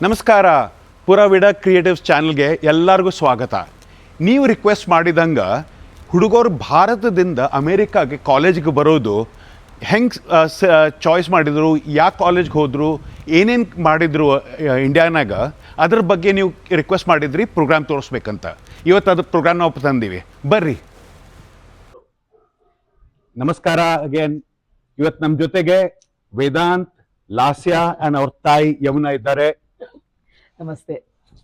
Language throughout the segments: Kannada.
ನಮಸ್ಕಾರ, ಪುರವಿಡ ಕ್ರಿಯೇಟಿವ್ಸ್ ಚಾನಲ್ಗೆ ಎಲ್ಲರಿಗೂ ಸ್ವಾಗತ. ನೀವು ರಿಕ್ವೆಸ್ಟ್ ಮಾಡಿದಂಗೆ ಹುಡುಗರು ಭಾರತದಿಂದ ಅಮೇರಿಕಾಗೆ ಕಾಲೇಜ್ಗೆ ಬರೋದು ಹೆಂಗೆ ಚಾಯ್ಸ್ ಮಾಡಿದರು, ಯಾವ ಕಾಲೇಜ್ಗೆ ಹೋದರು, ಏನೇನು ಮಾಡಿದರು ಇಂಡಿಯಾನಾಗ, ಅದ್ರ ಬಗ್ಗೆ ನೀವು ರಿಕ್ವೆಸ್ಟ್ ಮಾಡಿದ್ರಿ ಪ್ರೋಗ್ರಾಮ್ ತೋರಿಸ್ಬೇಕಂತ. ಇವತ್ತು ಅದ್ರ ಪ್ರೋಗ್ರಾಮ್ ನಾವು ತಂದೀವಿ, ಬರ್ರಿ. ನಮಸ್ಕಾರ ಅಗೇನ್. ಇವತ್ತು ನಮ್ಮ ಜೊತೆಗೆ ವೇದಾಂತ್, ಲಾಸ್ಯಾ ಆ್ಯಂಡ್ ಅವ್ರ ತಾಯಿ ಯಮುನಾ ಇದ್ದಾರೆ. ನಮಸ್ತೆ.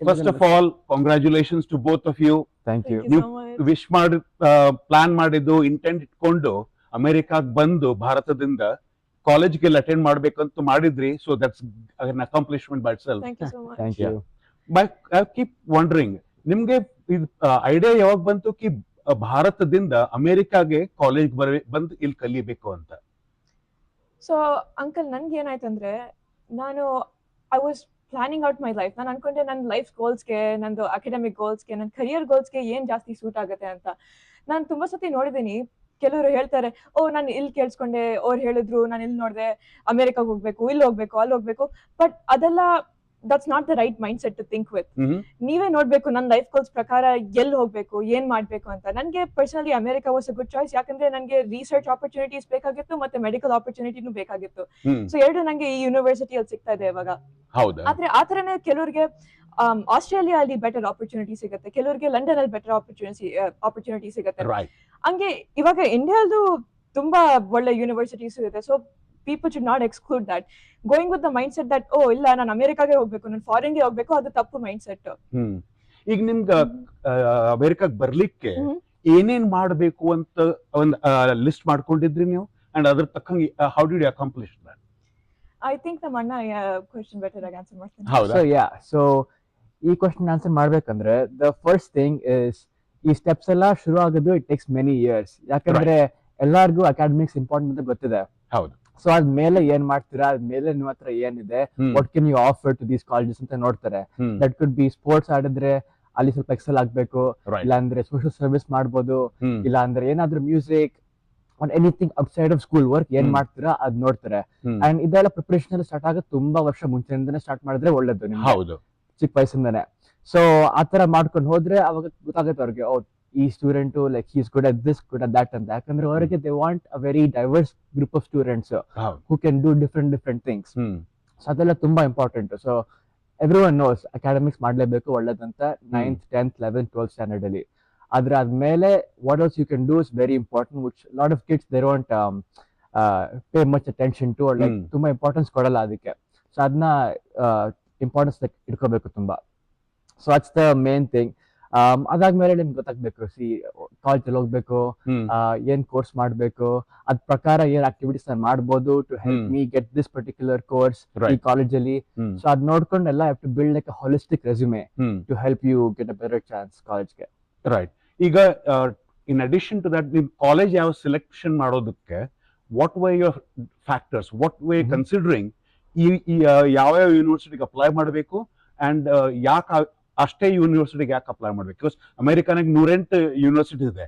First of all congratulations to both of you. Thank you. ನೀವು ವಿಶ್ ಮಾಡಿ ಪ್ಲಾನ್ ಮಾಡಿದ್ದು ಇಂಟೆಂಟ್ ಇಟ್ಕೊಂಡು ಅಮೆರಿಕಾಗ್ ಬಂದು ಭಾರತದಿಂದ ಕಾಲೇಜ್ಗೆಲ್ಲ ಅಟೆಂಡ್ ಮಾಡ್ಬೇಕಂತ ಮಾಡಿದ್ರಿ. So that's an accomplishment by itself. Thank you. But I keep wondering, ನಿಮ್ಗೆ ಇದು ಐಡಿಯಾ ಯಾವಾಗ ಬಂತು ಕಿ ಭಾರತದಿಂದ ಅಮೆರಿಕಾಗೆ ಕಾಲೇಜ್ ಬಂದು ಇಲ್ಲಿ ಕಲಿಬೇಕು ಅಂತ? ಸೊ ಅಂಕಲ್, ನನ್ಗೆ ಏನಾಯ್ತಂದ್ರೆ, ನಾನು I was planning out my life. ನಾನು ಅನ್ಕೊಂಡೆ ನನ್ನ ಲೈಫ್ ಗೋಲ್ಸ್ಗೆ, ನಂದು ಅಕಾಡೆಮಿಕ್ ಗೋಲ್ಸ್ಗೆ, ನನ್ನ ಕರಿಯರ್ ಗೋಲ್ಸ್ಗೆ ಏನ್ ಜಾಸ್ತಿ ಸೂಟ್ ಆಗುತ್ತೆ ಅಂತ. ನಾನು ತುಂಬಾ ಸತಿ ನೋಡಿದೀನಿ, ಕೆಲವರು ಹೇಳ್ತಾರೆ, ಓ ನಾನು ಇಲ್ಲಿ ಕೇಳಿಸ್ಕೊಂಡೆ, ಅವ್ರು ಹೇಳಿದ್ರು, ನಾನು ಇಲ್ಲಿ ನೋಡಿದೆ, ಅಮೆರಿಕಾಗ್ ಹೋಗ್ಬೇಕು, ಇಲ್ಲಿ ಹೋಗ್ಬೇಕು, ಅಲ್ಲಿ ಹೋಗ್ಬೇಕು. ಬಟ್ ಅದೆಲ್ಲ that's not the right mind set to think with. ನೀವೇ ನೋಡ್ಬೇಕು ನನ್ನ ಲೈಫ್ ಗೋಲ್ಸ್ ಪ್ರಕಾರ ಎಲ್ಲಿ ಹೋಗ್ಬೇಕು, ಏನ್ ಮಾಡ್ಬೇಕು ಅಂತ. ನನ್ಗೆ personally America was a good choice. ಯಾಕಂದ್ರೆ ನಂಗೆ ರಿಸರ್ಚ್ ಆಪರ್ಚುನಿಟೀಸ್ ಬೇಕಾಗಿತ್ತು, ಮತ್ತೆ ಮೆಡಿಕಲ್ ಆಪರ್ಚುನಿಟಿನೂ ಬೇಕಾಗಿತ್ತು. ಸೊ ಎರಡು ನಂಗೆ ಈ ಯೂನಿವರ್ಸಿಟಿಯಲ್ಲಿ ಸಿಗ್ತಾ ಇದೆ ಇವಾಗ. ಆದ್ರೆ ಆತರನೇ ಕೆಲವ್ರಿಗೆ ಆಸ್ಟ್ರೇಲಿಯಾ ಅಲ್ಲಿ ಬೆಟರ್ ಆಪರ್ಚುನಿಟಿ ಸಿಗುತ್ತೆ, ಕೆಲವರಿಗೆ ಲಂಡನ್ ಅಲ್ಲಿ ಬೆಟರ್ ಆಪರ್ಚುನಿಟಿ ಸಿಗುತ್ತೆ. ಹಂಗೆ ಇವಾಗ ಇಂಡಿಯಾದು ತುಂಬಾ ಒಳ್ಳೆ ಯೂನಿವರ್ಸಿಟೀಸ್ ಇದೆ. So people should not exclude that. Going with the mindset that oh illa ನಾನು ಅಮೆರಿಕಾಗೆ ಹೋಗ್ಬೇಕು, ನಾನು ಫಾರಿನ್ಗೆ ಹೋಗ್ಬೇಕು, ಅದು ತಪ್ಪು ಮೈಂಡ್ ಸೆಟ್. ಈಗ ನಿಮ್ಗೆ ಅಮೆರಿಕಾಗ್ ಬರ್ಲಿಕ್ಕೆ ಏನೇನ್ ಮಾಡ್ಬೇಕು ಅಂತ ಒಂದು ಲಿಸ್ಟ್ ಮಾಡ್ಕೊಂಡಿದ್ರಿ ನೀವು, ಅಂಡ್ ಅದ್ರ ತಕ್ಕಂಗೆ how did you accomplish that? I think ನಮ್ಮ ಅಣ್ಣ ಕ್ವೆಶ್ಚನ್ ಬೆಟರ್ ಆಗಿ ಆನ್ಸರ್ ಮಾಡ್ತೀನಿ. ಹೌದಾ? ಸೊ ಈ ಕ್ವೆಶ್ಚನ್ ಆನ್ಸರ್ ಮಾಡ್ಬೇಕಂದ್ರೆ ದ ಫಸ್ಟ್ ಥಿಂಗ್ ಇಸ್, ಈ ಸ್ಟೆಪ್ಸ್ ಎಲ್ಲ ಶುರು ಆಗೋದು ಇಟ್ ಟೇಕ್ಸ್ ಮೆನಿ ಇಯರ್ಸ್. ಯಾಕಂದ್ರೆ ಎಲ್ಲಾರ್ಗು ಅಕಾಡೆಮಿಕ್ಸ್ ಇಂಪಾರ್ಟೆಂಟ್ ಅಂತ ಗೊತ್ತಿದೆ. ಹೌದು. ಸೊ ಅದ್ಮೇಲೆ ಏನ್ ಮಾಡ್ತೀರಾ, ಅದ್ಮೇಲೆ ನಿಮ್ಮ ಹತ್ರ ಏನಿದೆ, what can you offer to these colleges ಅಂತ ನೋಡ್ತಾರೆ. ದಟ್ ಕುಡ್ ಬಿ ಸ್ಪೋರ್ಟ್ಸ್ ಆಡಿದ್ರೆ ಅಲ್ಲಿ ಸ್ವಲ್ಪ ಎಕ್ಸೆಲ್ ಆಗ್ಬೇಕು, ಇಲ್ಲ ಅಂದ್ರೆ ಸೋಷಿಯಲ್ ಸರ್ವಿಸ್ ಮಾಡ್ಬೋದು, ಇಲ್ಲ ಅಂದ್ರೆ ಏನಾದ್ರೂ music, anything outside of school work ಏನ್ ಮಾಡ್ತೀರಾ ಅದ್ ನೋಡ್ತಾರೆ. ಅಂಡ್ ಇದೆಲ್ಲ ಪ್ರಿಪರೇಷನ್ ಸ್ಟಾರ್ಟ್ ಆಗೋದು ತುಂಬಾ ವರ್ಷ ಮುಂಚೆಯಿಂದನೇ ಸ್ಟಾರ್ಟ್ ಮಾಡಿದ್ರೆ ಒಳ್ಳೇದು ನಿಮ್ಗೆ, ಚಿಕ್ಕ ವಯಸ್ಸಿಂದಾನೆ. ಸೊ ಆತರ ಮಾಡ್ಕೊಂಡು ಹೋದ್ರೆ ಅವಾಗ ಗೊತ್ತಾಗುತ್ತೆ ಅವ್ರಿಗೆ, ಈ student like he is good at this, good at that ಅಂತ. ಯಾಕಂದ್ರೆ ಅವರಿಗೆ they want a very diverse group of students who can do different things. So ಅದೆಲ್ಲ ತುಂಬಾ important. So everyone knows academics ಮಾಡ್ಲೇಬೇಕು ಒಳ್ಳೇದಂತ 9th 10th 11th 12th standard ಅಲ್ಲಿ. ಆದ್ರೆ ಅದ್ಮೇಲೆ what else you can do is very important, which lot of kids they don't pay much attention to, like ತುಂಬಾ ಇಂಪಾರ್ಟೆನ್ಸ್ ಕೊಡಲ್ಲ ಅದಕ್ಕೆ. ಸೊ ಅದನ್ನ ಇಂಪಾರ್ಟೆನ್ಸ್ ಇಟ್ಕೋಬೇಕು ತುಂಬಾ. So that's the main thing. ಅದಾದ್ಮೇಲೆ ನಿಮ್ಗೆ ಗೊತ್ತಾಗ್ಬೇಕು, ಕಾಲೇಜ್ ಅಲ್ಲಿ ಹೋಗ್ಬೇಕು, ಏನ್ ಕೋರ್ಸ್ ಮಾಡ್ಬೇಕು, ಅದ್ ಪ್ರಕಾರ ಏನ್ ಆಕ್ಟಿವಿಟೀಸ್ ನಾನು ಮಾಡ್ಬೋದು to help me get this particular course ಈ ಕಾಲೇಜ್ ಅಲ್ಲಿ. ಸೊ ಅದ್ ನೋಡ್ಕೊಂಡೆಲ್ಲ have to build like a holistic resume to help you get a better chance ಕಾಲೇಜ್ಗೆ. ರೈಟ್. ಈಗ ಇನ್ ಅಡಿಷನ್ ಟು ದಟ್, ನಿಮ್ ಕಾಲೇಜ್ ಯಾವ ಸೆಲೆಕ್ಷನ್ ಮಾಡೋದಕ್ಕೆ what were your factors, what were considering ಯಾವ ಯೂನಿವರ್ಸಿಟಿಗೆ ಅಪ್ಲೈ ಮಾಡಬೇಕು, ಅಂಡ್ ಯಾಕೆ ಅಷ್ಟೇ ಯೂನಿವರ್ಸಿಟಿಗೆ ಯಾಕೆ ಅಪ್ಲೈ ಮಾಡ್ಬೇಕು? ಬಿಕಾಸ್ ಅಮೆರಿಕಾನಾಗ 108 ಯೂನಿವರ್ಸಿಟಿ ಇದೆ.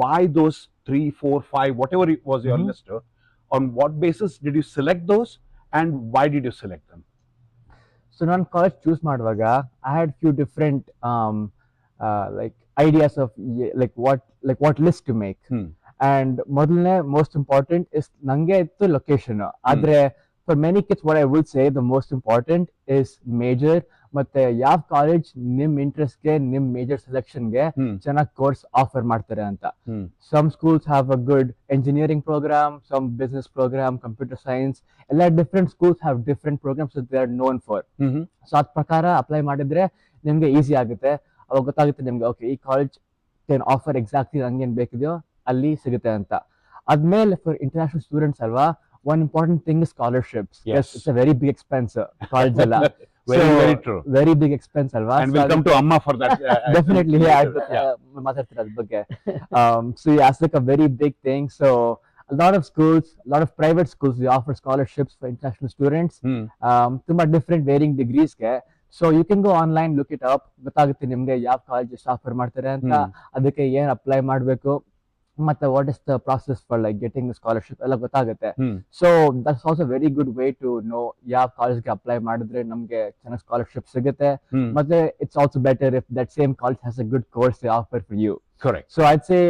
Why those 3, 4, 5 whatever was your list, on what basis did you select those and why did you select them? So ನಾನು ಕಾಲೇಜ್ ಚೂಸ್ ಮಾಡುವಾಗ I had few different like ideas of what list to make. And ಮೊದಲನೇ ಮೋಸ್ಟ್ ಇಂಪಾರ್ಟೆಂಟ್ ಇಸ್ ನಂಗೆ ಇತ್ತು ಲೊಕೇಶನ್. ಆದ್ರೆ for many kids what I would say the most important is major, ಮತ್ತೆ ಯಾವ ಕಾಲೇಜ್ ನಿಮ್ ಇಂಟ್ರೆಸ್ಟ್ಗೆ, ನಿಮ್ ಮೇಜರ್ ಸೆಲೆಕ್ಷನ್ಗೆ ಚೆನ್ನಾಗಿ ಕೋರ್ಸ್ ಆಫರ್ ಮಾಡ್ತಾರೆ ಅಂತ. Some schools have a good engineering program, some business program, computer science, ಎಲ್ಲ different schools have different programs they are known for. So ಅದ್ ಪ್ರಕಾರ ಅಪ್ಲೈ ಮಾಡಿದ್ರೆ ನಿಮ್ಗೆ ಈಸಿ ಆಗುತ್ತೆ. ಅವಾಗ ಗೊತ್ತಾಗುತ್ತೆ ನಿಮ್ಗೆ, ಓಕೆ ಈ ಕಾಲೇಜ್ ಕ್ಯಾನ್ ಆಫರ್ ಎಕ್ಸಾಕ್ಟ್ಲಿ ನಂಗೇನ್ ಬೇಕಿದೆಯೋ ಅಲ್ಲಿ ಸಿಗುತ್ತೆ ಅಂತ. ಅದ್ಮೇಲೆ ಫಾರ್ ಇಂಟರ್ನ್ಯಾಷನಲ್ ಸ್ಟೂಡೆಂಟ್ಸ್ ಅಲ್ವಾ, one important thing is scholarships. Yes, it's a very big expense college alla. Very true. Very big expense alva. And we'll come to Amma for that. Definitely, ಮಾತಾಡ್ತೀರಾ ಅದ್ರ ಬಗ್ಗೆ. So yeah, it's like a very big thing. So a lot of schools, a lot of private schools, they offer scholarships for international students. ತುಂಬಾ different varying degrees ಗೆ. So you can go online, look it up. ಗೊತ್ತಾಗುತ್ತೆ ನಿಮ್ಗೆ ಯಾವ ಕಾಲೇಜ್ ಎಷ್ಟು ಆಫರ್ ಮಾಡ್ತಾರೆ ಅಂತ, ಅದಕ್ಕೆ ಏನ್ ಅಪ್ಲೈ ಮಾಡ್ಬೇಕು, ಮತ್ತೆ what is the process for like getting the scholarship ಎಲ್ಲ ಗೊತ್ತಾಗುತ್ತೆ. Hmm so that's also very good way to know ಯಾವ ಕಾಲೇಜ್ಗೆ ಅಪ್ಲೈ ಮಾಡಿದ್ರೆ ನಮ್ಗೆ ಚೆನ್ನಾಗಿ ಸ್ಕಾಲರ್ಶಿಪ್ ಸಿಗುತ್ತೆ. ಹ್ಮ್ ಮತ್ತೆ it's also better if that same college has a good course offer for you. Correct. So I'd say